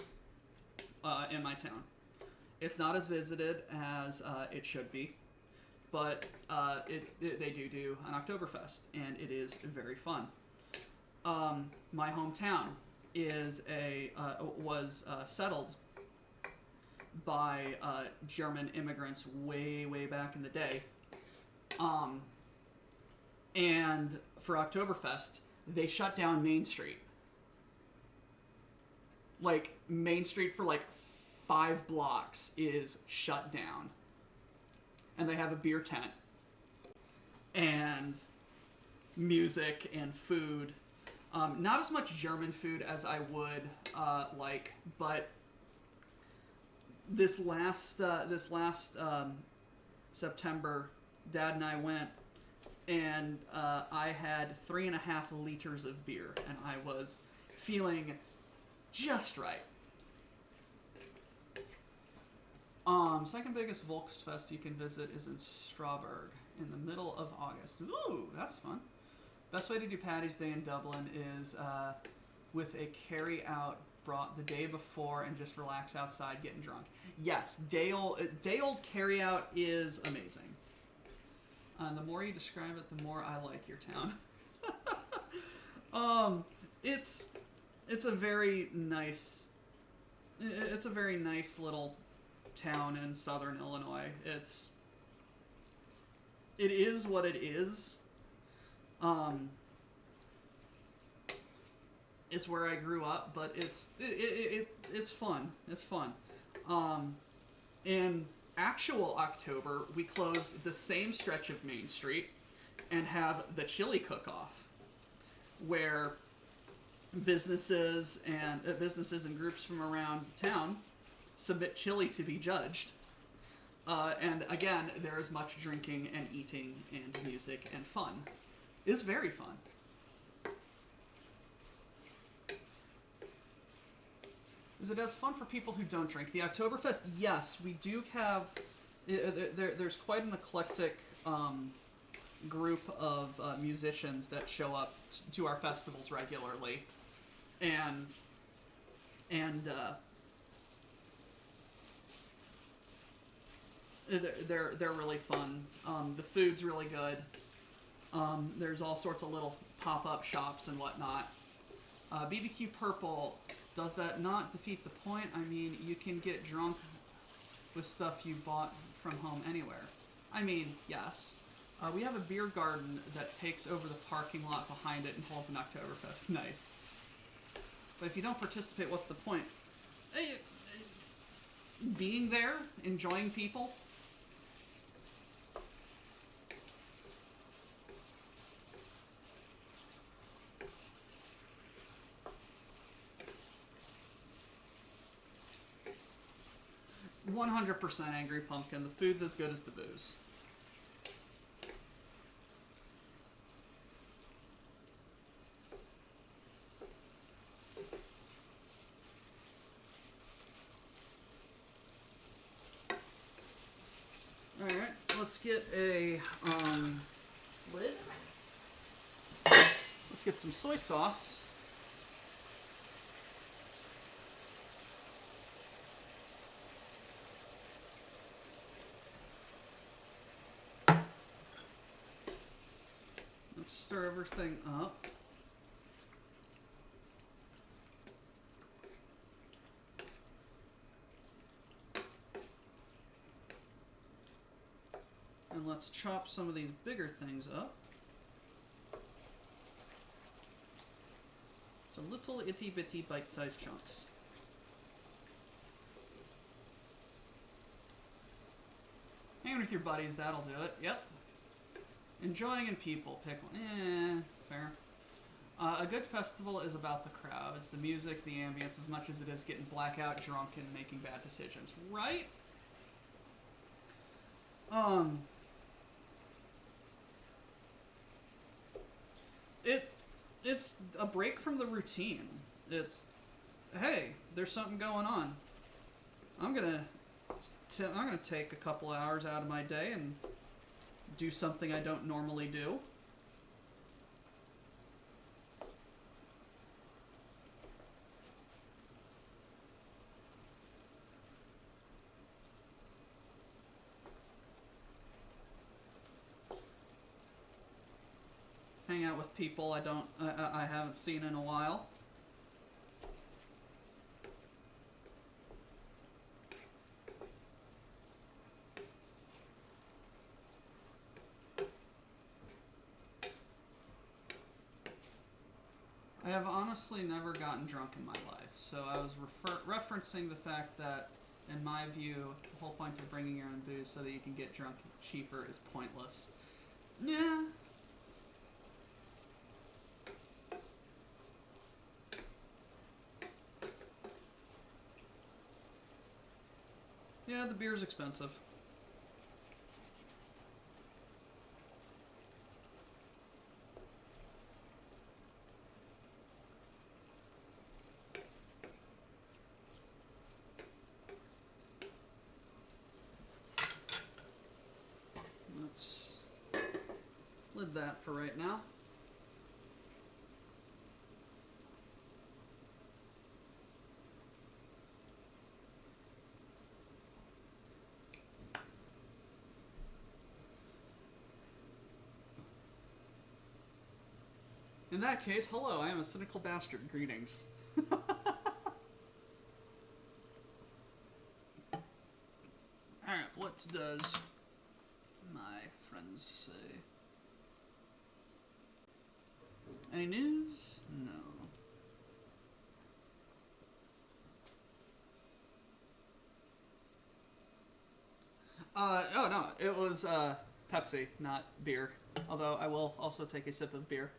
in my town. It's not as visited as it should be, but they do an Oktoberfest, and it is very fun. My hometown was settled by German immigrants way back in the day. And for Oktoberfest, they shut down Main Street. Like, Main Street for like 5 blocks is shut down. And they have a beer tent. And music and food. Not as much German food as I would like, but this last September, Dad and I went, and I had 3.5 liters of beer, and I was feeling just right. Second biggest Volksfest you can visit is in Strasbourg in the middle of August. Ooh, that's fun. Best way to do Paddy's Day in Dublin is with a carry-out brought the day before and just relax outside getting drunk. Yes, day old carryout is amazing. The more you describe it, the more I like your town. It's a very nice little town in southern Illinois. It is what it is. It's where I grew up, but it's fun. It's fun. In actual October, we closed the same stretch of Main Street and have the chili cook-off, where businesses and groups from around town submit chili to be judged. And again, there is much drinking and eating and music and fun. It's very fun. Is it as fun for people who don't drink? The Oktoberfest, yes, we do have. There's quite an eclectic group of musicians that show up to our festivals regularly, and they're really fun. The food's really good. There's all sorts of little pop-up shops and whatnot. BBQ Purple, does that not defeat the point? I mean, you can get drunk with stuff you bought from home anywhere. I mean, yes. We have a beer garden that takes over the parking lot behind it and holds an Oktoberfest. Nice. But if you don't participate, what's the point? Being there, enjoying people. 100% Angry Pumpkin. The food's as good as the booze. Alright, let's get a lid. Let's get some soy sauce. Let's stir everything up. And let's chop some of these bigger things up. So little itty bitty bite-sized chunks. Hanging with your buddies, that'll do it. Yep. Enjoying in people, pick one. Fair. A good festival is about the crowd. It's the music, the ambience, as much as it is getting blackout drunk and making bad decisions. Right? It's a break from the routine. It's, hey, there's something going on. I'm gonna take a couple hours out of my day and do something I don't normally do. Hang out with people I haven't seen in a while. I have honestly never gotten drunk in my life, so I was referencing the fact that, in my view, the whole point of bringing your own booze so that you can get drunk cheaper is pointless. Yeah. Yeah, the beer's expensive. Let's lid that for right now. In that case, hello, I am a cynical bastard. Greetings. Alright, what does my friends say? Any news? No. Oh no, it was, Pepsi, not beer. Although I will also take a sip of beer.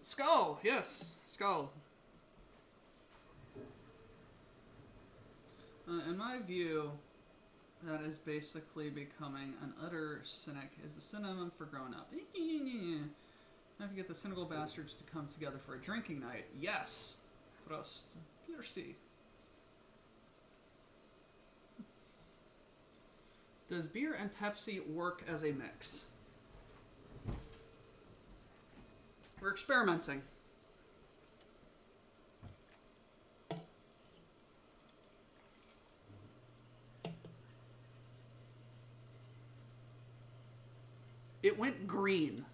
Skull! Yes! Skull. In my view, that is basically becoming an utter cynic is the synonym for grown up. I have to get the cynical bastards to come together for a drinking night. Yes! Prost. Merci. Does beer and Pepsi work as a mix? We're experimenting. It went green.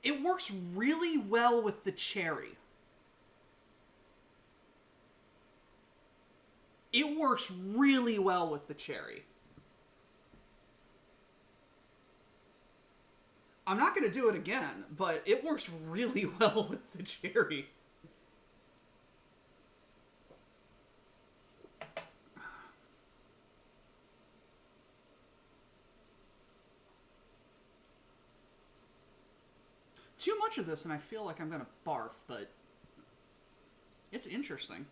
It works really well with the cherry. It works really well with the cherry. I'm not going to do it again, but it works really well with the cherry. Too much of this and I feel like I'm going to barf, but it's interesting.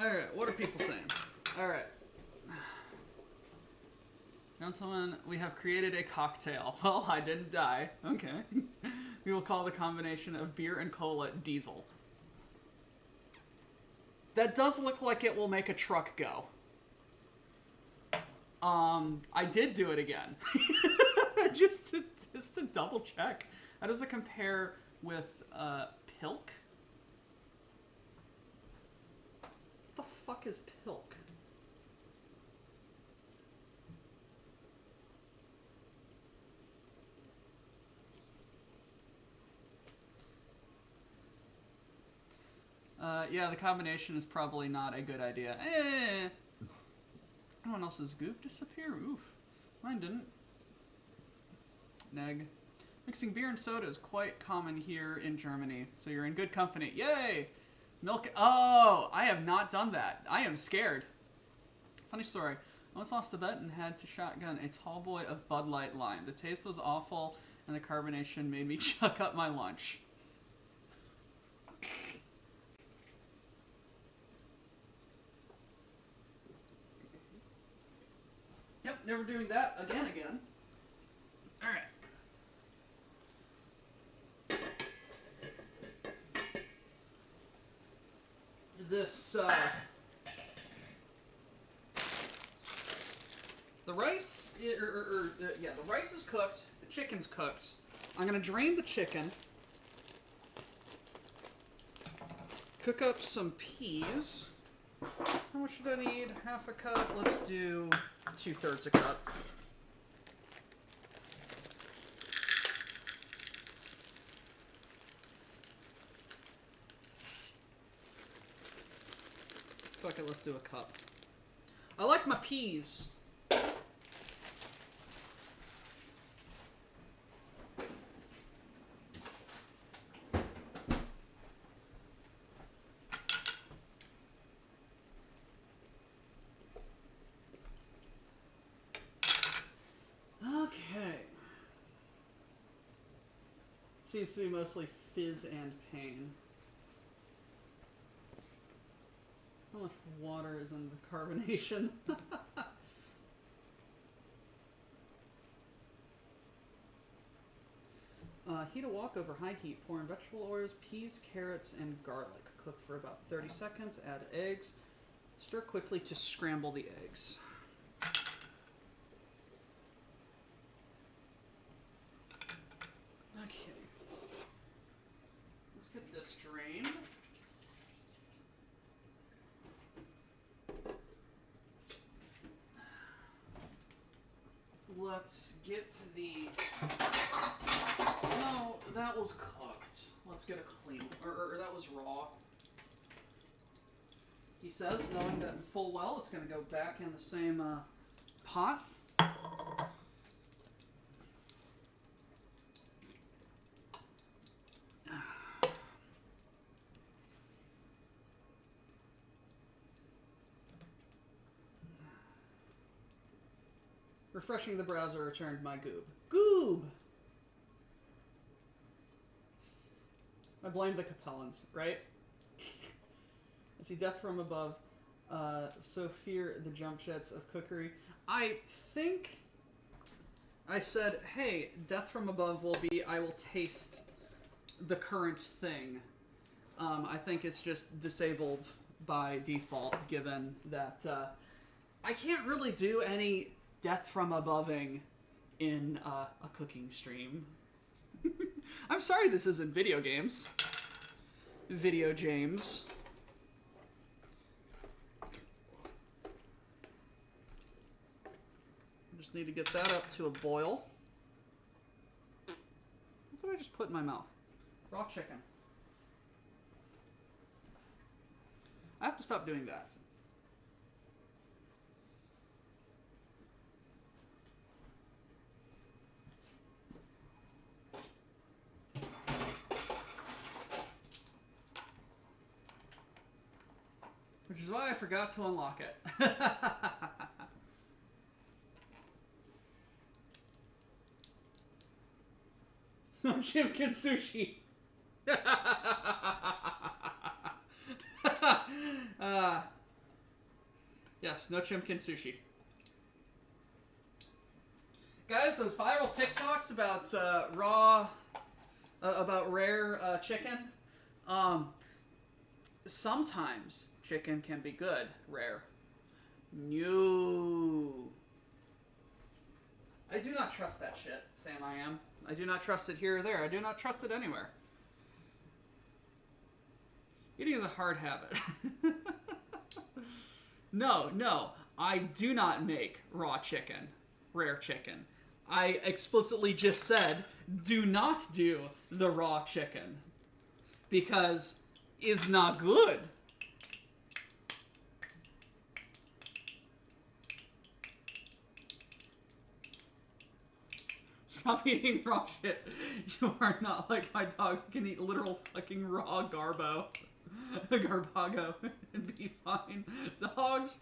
Alright, what are people saying? Alright. Gentlemen, we have created a cocktail. Well, I didn't die. Okay. We will call the combination of beer and cola Diesel. That does look like it will make a truck go. I did do it again. just to double check. How does it compare with Pilk? What the fuck is Pilk? Yeah, the combination is probably not a good idea. Anyone else's goop disappear? Oof. Mine didn't. Neg. Mixing beer and soda is quite common here in Germany, so you're in good company. Yay! Milk. Oh, I have not done that. I am scared. Funny story. I once lost a bet and had to shotgun a tall boy of Bud Light Lime. The taste was awful, and the carbonation made me chuck up my lunch. Yep, never doing that again. Alright. This, the rice, the rice is cooked, the chicken's cooked. I'm gonna drain the chicken, cook up some peas. How much should I need? Half a cup? Let's do 2/3 a cup. Fuck it, let's do a cup. I like my peas. Seems to be mostly fizz and pain. How much water is in the carbonation? Heat a wok over high heat. Pour in vegetable oils, peas, carrots, and garlic. Cook for about 30 seconds. Add eggs. Stir quickly to scramble the eggs. Okay. Let's get this drained. Let's get the... No, that was cooked. Let's get a clean... Or that was raw. He says, knowing that full well it's going to go back in the same pot. Refreshing the browser returned my goob. Goob! I blame the Capellans, right? I see death from above. So fear the jump jets of cookery. I think I said, hey, death from above will be, I will taste the current thing. I think it's just disabled by default, given that I can't really do any death from aboving in a cooking stream. I'm sorry this isn't video games. Video James. Just need to get that up to a boil. What did I just put in my mouth? Raw chicken. I have to stop doing that. Which is why I forgot to unlock it. No Chimkin sushi. Yes, no Chimkin sushi. Guys, those viral TikToks about about rare chicken. Sometimes chicken can be good, rare. No. I do not trust that shit, Sam I am. I do not trust it here or there. I do not trust it anywhere. Eating is a hard habit. No. I do not make raw chicken, rare chicken. I explicitly just said, do not do the raw chicken. Because it's not good. Stop eating raw shit. You are not like my dogs who can eat literal fucking raw garbago and be fine. Dogs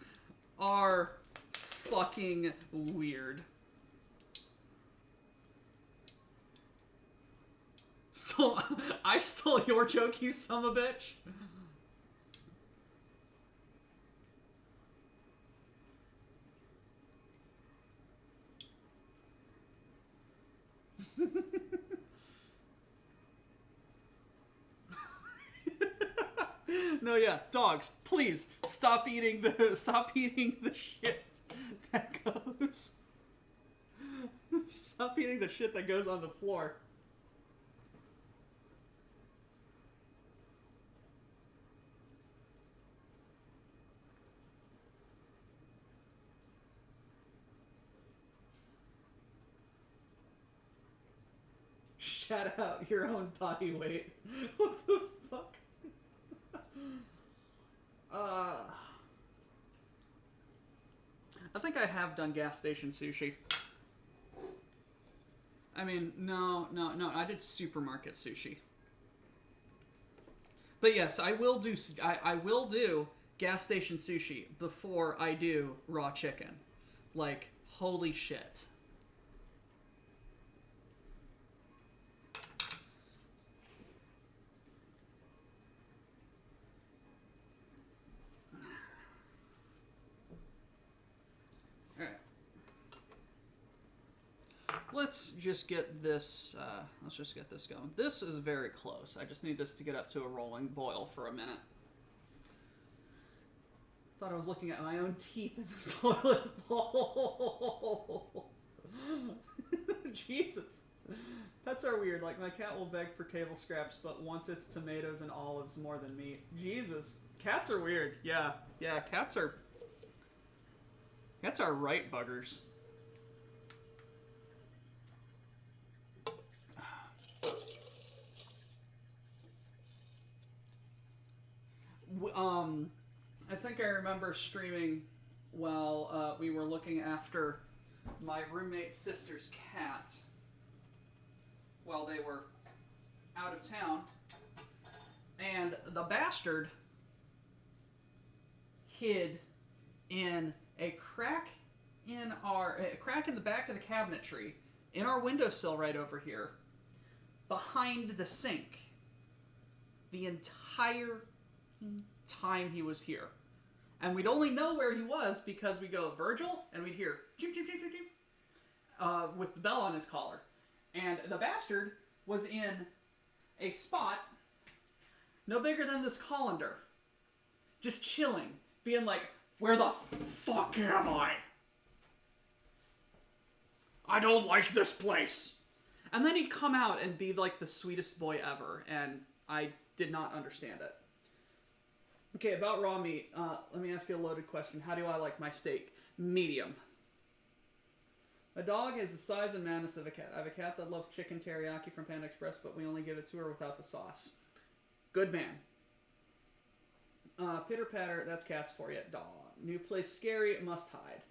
are fucking weird. So I stole your joke, you son of a bitch. No, yeah, dogs, please stop eating the shit that goes. Stop eating the shit that goes on the floor. Shout out your own body weight. What the fuck? I think I have done gas station sushi. I mean, no. I did supermarket sushi. But yes, I will do gas station sushi before I do raw chicken. Like, holy shit. let's just get this. Let's just get this going. This is very close. I just need this to get up to a rolling boil for a minute. Thought I was looking at my own teeth in the toilet bowl. Jesus. Pets are weird. Like, my cat will beg for table scraps, but once it's tomatoes and olives more than meat. Jesus. Cats are weird. Yeah. Yeah, cats are right buggers. I think I remember streaming while we were looking after my roommate's sister's cat while they were out of town, and the bastard hid in a crack in the back of the cabinetry in our windowsill right over here, behind the sink, the entire time he was here. And we'd only know where he was because we go, Virgil, and we'd hear cheep, cheep, cheep, cheep, cheep, with the bell on his collar. And the bastard was in a spot no bigger than this colander, just chilling, being like, where the fuck am I? I don't like this place. And then he'd come out and be like the sweetest boy ever, and I did not understand it. Okay, about raw meat, let me ask you a loaded question. How do I like my steak? Medium. My dog is the size and madness of a cat. I have a cat that loves chicken teriyaki from Panda Express, but we only give it to her without the sauce. Good man. Pitter patter, that's cats for you. Dog. New place scary, must hide.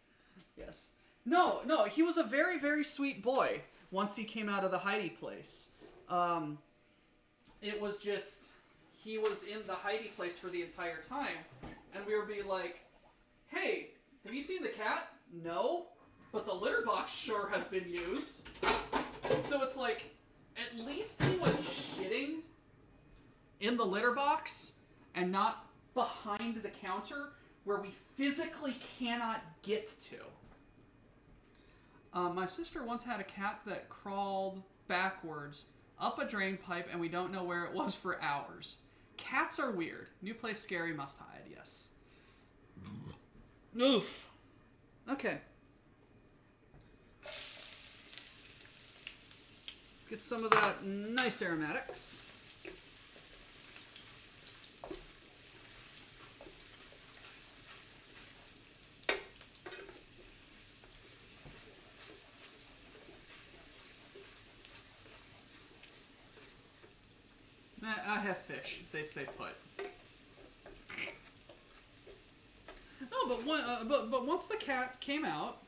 Yes. No, he was a very, very sweet boy once he came out of the Heidi place. It was just, he was in the Heidi place for the entire time, and we would be like, hey, have you seen the cat? No, but the litter box sure has been used. So it's like, at least he was shitting in the litter box and not behind the counter where we physically cannot get to. My sister once had a cat that crawled backwards up a drain pipe, and we don't know where it was for hours. Cats are weird. New place scary, must hide, yes. Oof. Okay. Let's get some of that nice aromatics. I have fish. They stay put. No, but once the cat came out,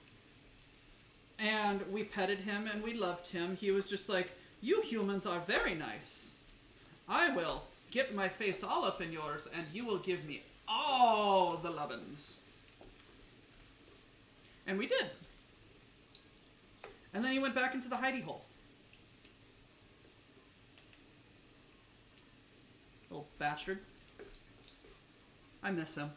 and we petted him and we loved him, he was just like, you humans are very nice. I will get my face all up in yours, and you will give me all the lovin's. And we did. And then he went back into the hidey hole. Little bastard. I miss him.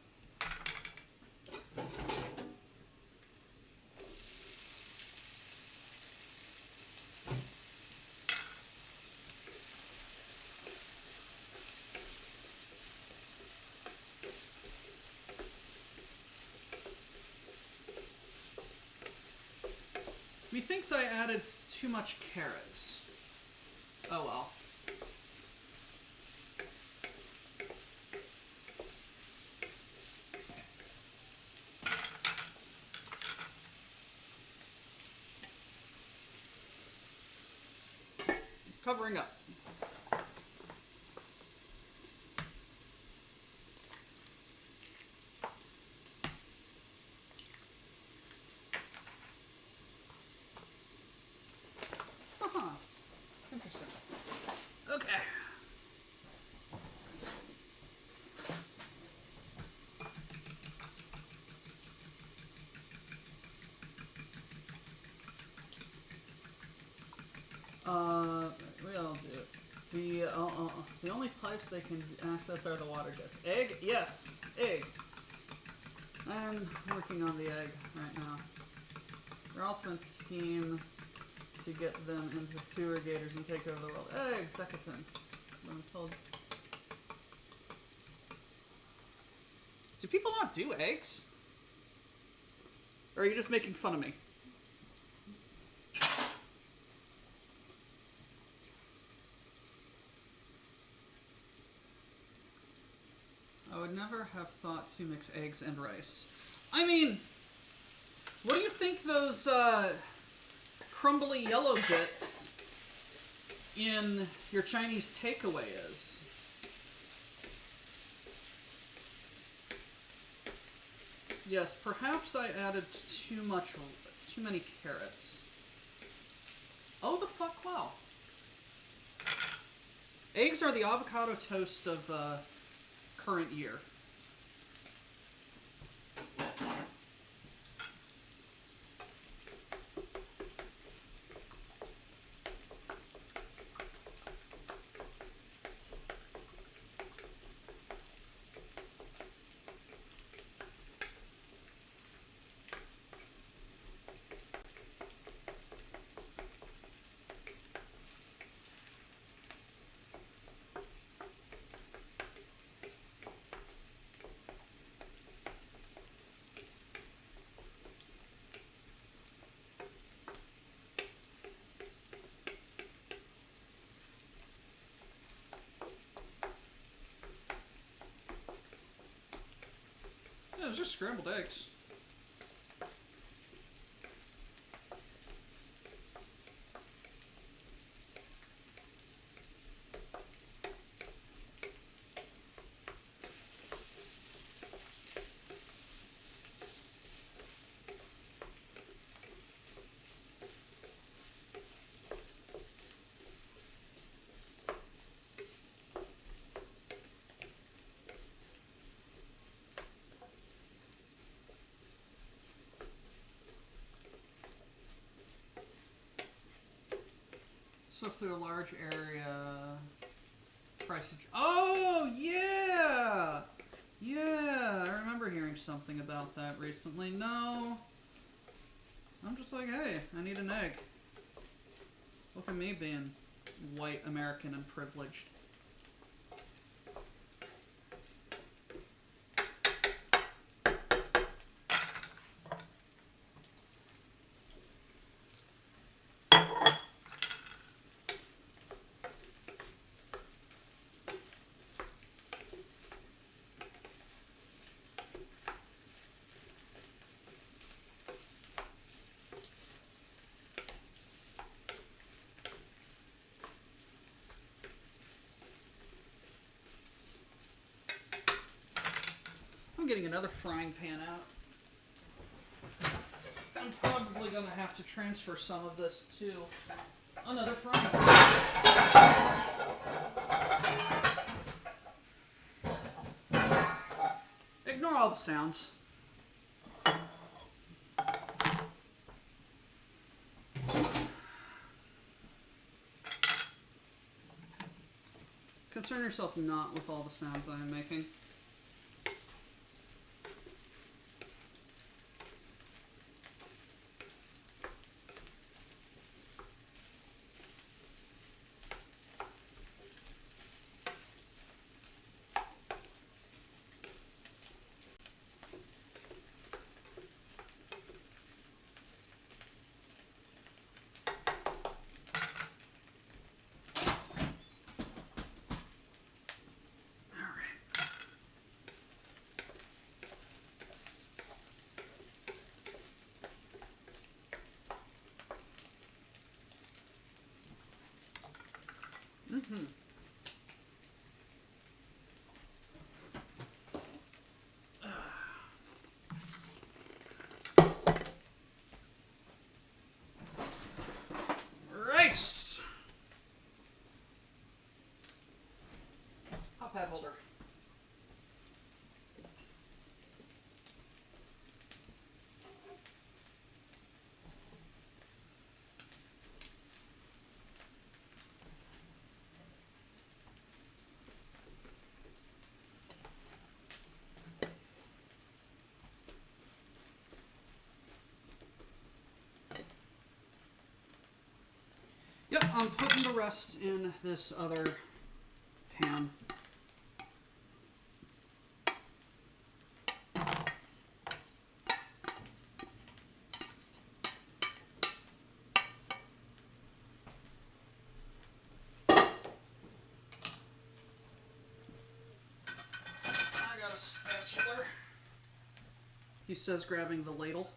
Methinks I added too much carrots. Oh well. Covering up. Interesting. Okay. We'll do. The only pipes they can access are the water jets. Egg? Yes. Egg. I'm working on the egg right now. Your ultimate scheme to get them into the sewer gators and take over the world. Eggs, decadence. I'm told. Do people not do eggs? Or are you just making fun of me? I would never have thought to mix eggs and rice. I mean, what do you think those crumbly yellow bits in your Chinese takeaway is? Yes, perhaps I added too many carrots. Oh, the fuck, wow. Eggs are the avocado toast of current year. Yeah, it's just scrambled eggs. So through a large area, prices. Oh yeah, yeah. I remember hearing something about that recently. No, I'm just like, hey, I need an egg. Look at me being white, American, and privileged. I'm getting another frying pan out. I'm probably going to have to transfer some of this to another frying pan. Ignore all the sounds. Concern yourself not with all the sounds I am making. Mm-hmm. Rice! Hot pad holder. Yep, I'm putting the rest in this other pan. I got a spatula. He says grabbing the ladle.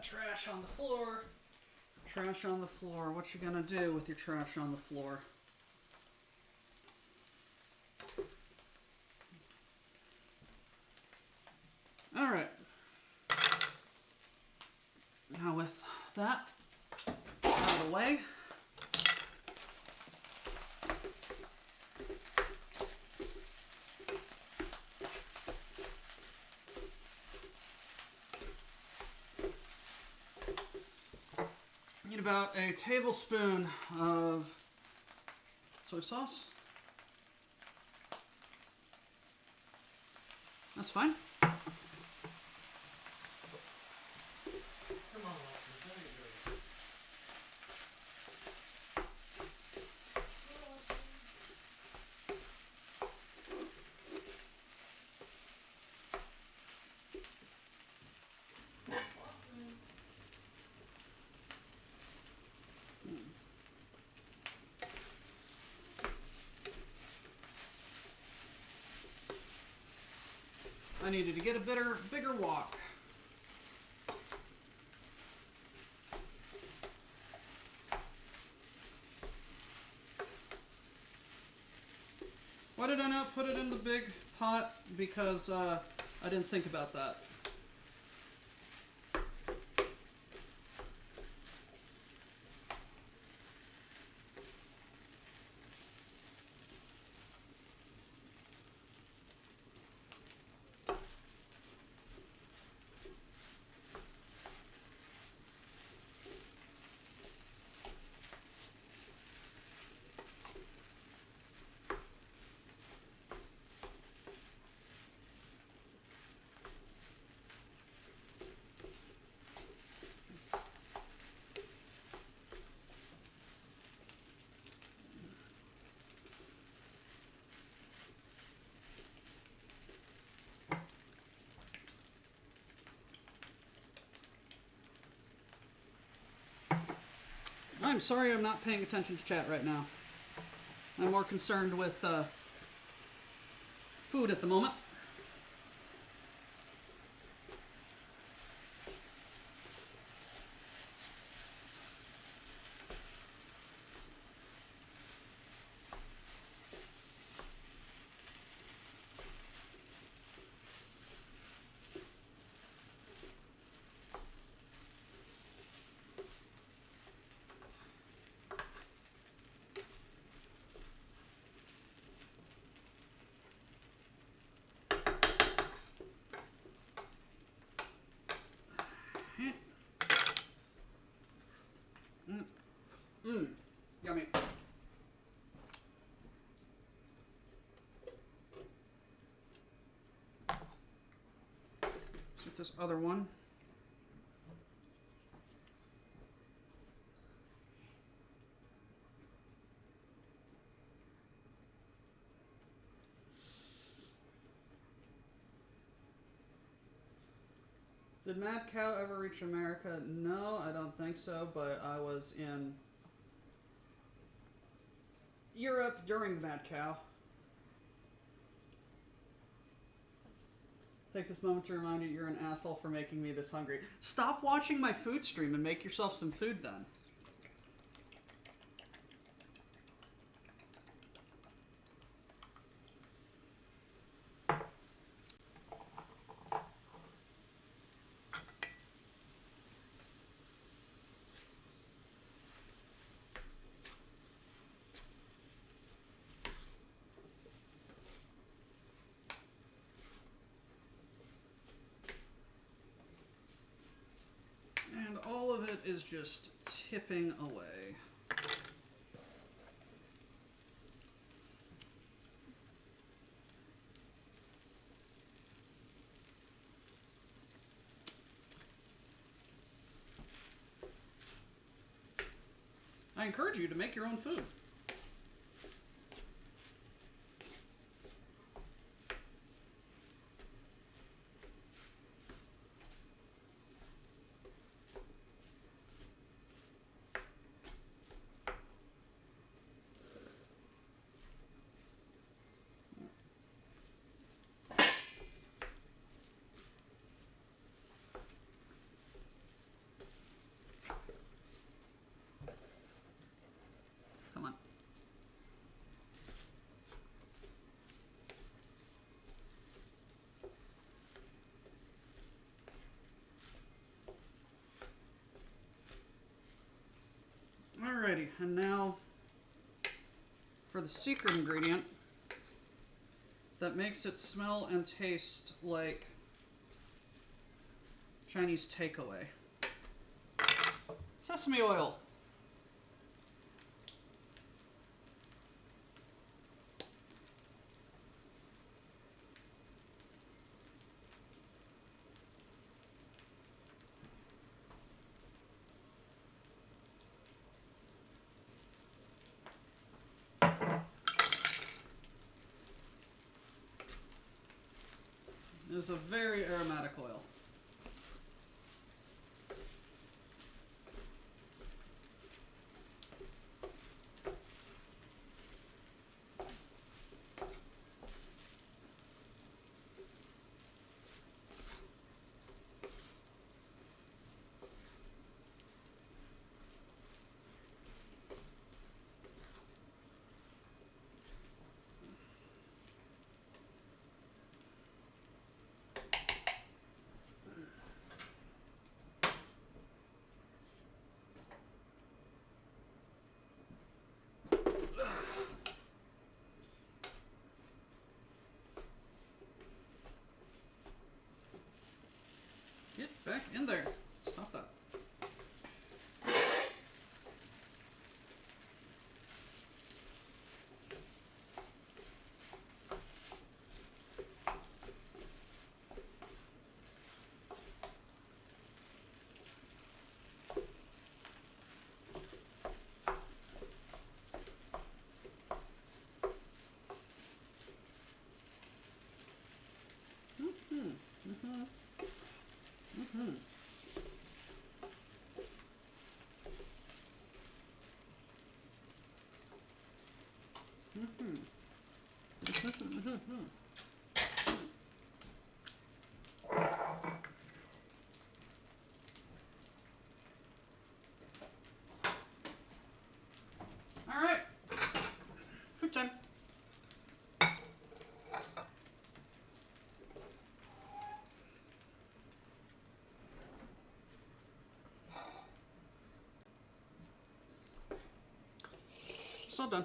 Trash on the floor. Trash on the floor. What you gonna do with your trash on the floor? All right. Now with that out of the way, need about a tablespoon of soy sauce. That's fine. I needed to get a bigger wok. Why did I not put it in the big pot? Because I didn't think about that. I'm sorry I'm not paying attention to chat right now. I'm more concerned with food at the moment. Yummy. Let's get this other one. Did Mad Cow ever reach America? No, I don't think so, but I was in Europe during Mad Cow. Take this moment to remind you you're an asshole for making me this hungry. Stop watching my food stream and make yourself some food then. is just tipping away. I encourage you to make your own food. Come on. Alrighty, and now for the secret ingredient that makes it smell and taste like Chinese takeaway. Sesame oil. It is a very aromatic oil. Get back in there. Stop that. All right, food time. It's all done.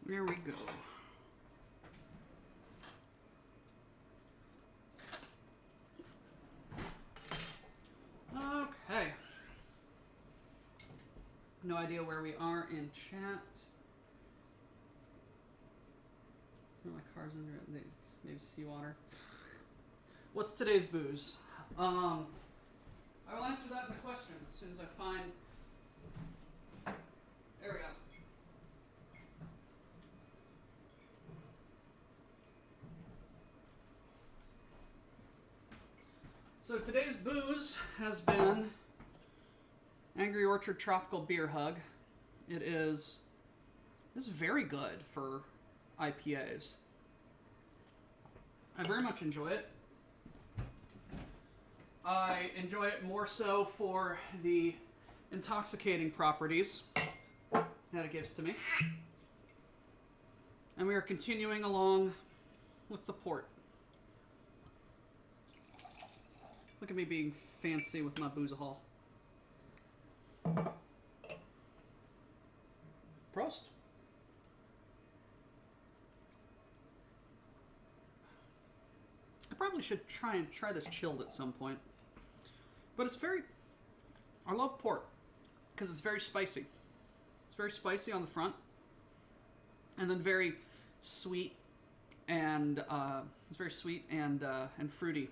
There we go. Okay. No idea where we are in chat. My car's under it. Maybe seawater. What's today's booze? I will answer that in the question as soon as I find. There we go. So today's booze has been Angry Orchard Tropical Beer Hug. This is very good for IPAs. I very much enjoy it. I enjoy it more so for the intoxicating properties that it gives to me. And we are continuing along with the port. Look at me being fancy with my boozahol. Prost. I probably should try this chilled at some point. But it's very... I love pork because it's very spicy. It's very spicy on the front, and then very sweet and it's very sweet and fruity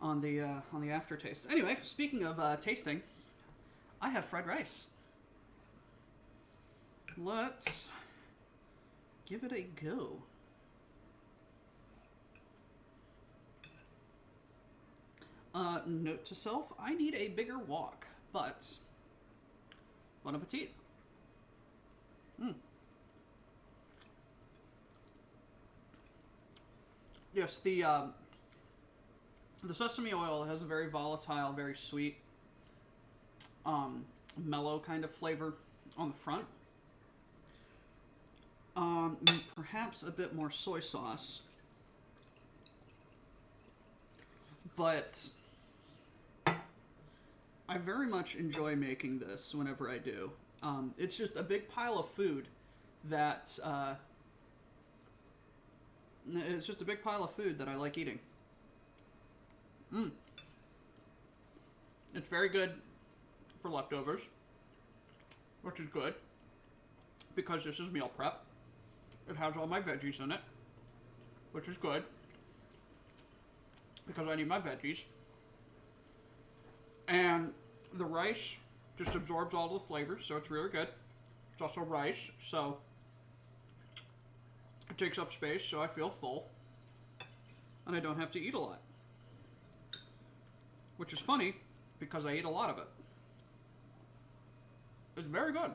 on the aftertaste. Anyway, speaking of tasting, I have fried rice. Let's give it a go. Note to self, I need a bigger wok, but bon appetit. Yes, the sesame oil has a very volatile, very sweet, mellow kind of flavor on the front. Perhaps a bit more soy sauce, but I very much enjoy making this whenever I do. It's just a big pile of food that it's just a big pile of food that I like eating. It's very good for leftovers, which is good because this is meal prep. It has all my veggies in it, which is good because I need my veggies. And the rice just absorbs all the flavors, so it's really good. It's also rice, so it takes up space, so I feel full. And I don't have to eat a lot. Which is funny, because I eat a lot of it. It's very good.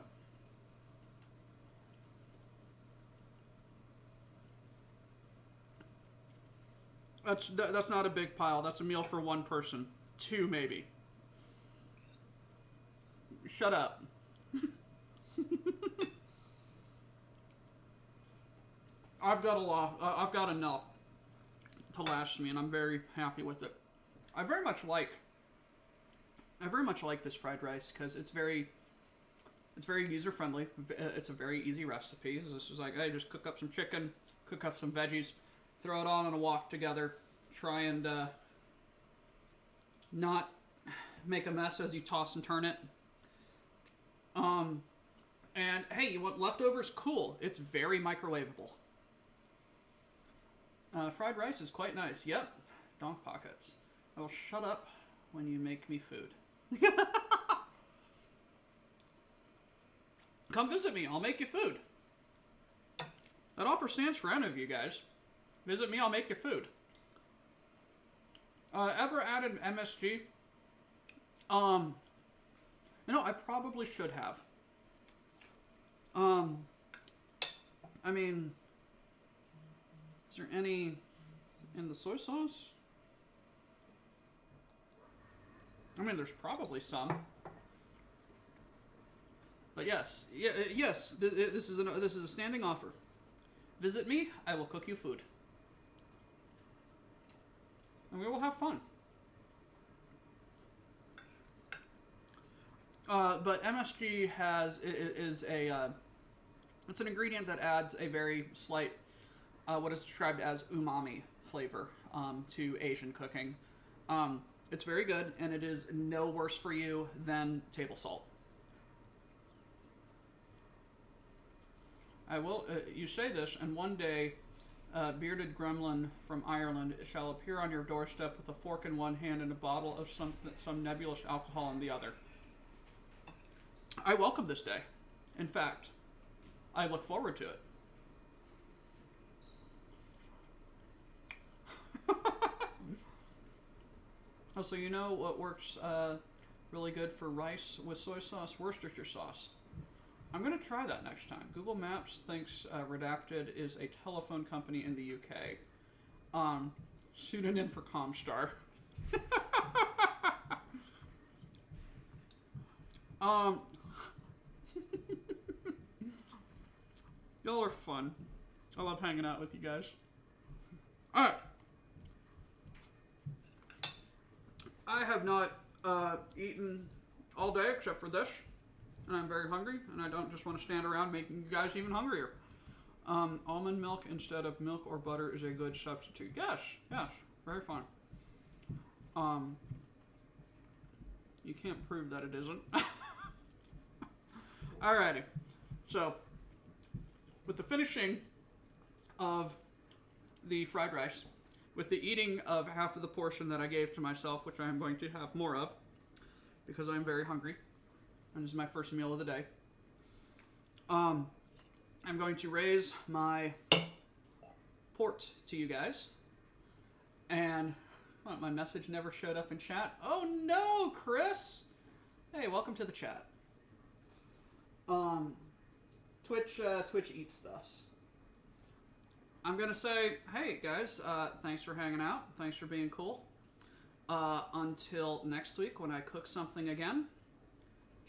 That's not a big pile. That's a meal for one person. Two, maybe. Shut up. I've got a lot. I've got enough to last me, and I'm very happy with it. I very much like this fried rice because it's very user friendly. It's a very easy recipe. So this is like, hey, just cook up some chicken, cook up some veggies, throw it all in a wok together. Try and not make a mess as you toss and turn it. And hey, you want leftovers? Cool. It's very microwavable. Fried rice is quite nice. Yep. Donk pockets. I will shut up when you make me food. Come visit me. I'll make you food. That offer stands for any of you guys. Visit me. I'll make you food. Ever added MSG? I probably should have. I mean, is there any in the soy sauce? I mean, there's probably some. But yes, yes, this is a standing offer. Visit me, I will cook you food. And we will have fun. But MSG is it's an ingredient that adds a very slight, what is described as umami flavor to Asian cooking. It's very good, and it is no worse for you than table salt. I will. You say this, and one day, bearded gremlin from Ireland shall appear on your doorstep with a fork in one hand and a bottle of some nebulous alcohol in the other. I welcome this day. In fact, I look forward to it. Oh, so you know what works really good for rice with soy sauce? Worcestershire sauce. I'm going to try that next time. Google Maps thinks Redacted is a telephone company in the UK. Pseudonym for Comstar. Y'all are fun. I love hanging out with you guys. Alright. I have not eaten all day except for this, and I'm very hungry, and I don't just want to stand around making you guys even hungrier. Almond milk instead of milk or butter is a good substitute. Yes, yes, very fun. You can't prove that it isn't. Alrighty, so with the finishing of the fried rice, with the eating of half of the portion that I gave to myself, which I am going to have more of, because I'm very hungry, and this is my first meal of the day, I'm going to raise my port to you guys, and what, my message never showed up in chat? Oh no, Chris! Hey, welcome to the chat. Twitch eats stuffs. I'm gonna say, hey guys, thanks for hanging out. Thanks for being cool. Until next week when I cook something again.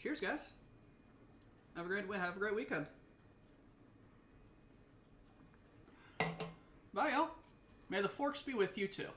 Cheers, guys. Have a great weekend. Bye, y'all. May the forks be with you too.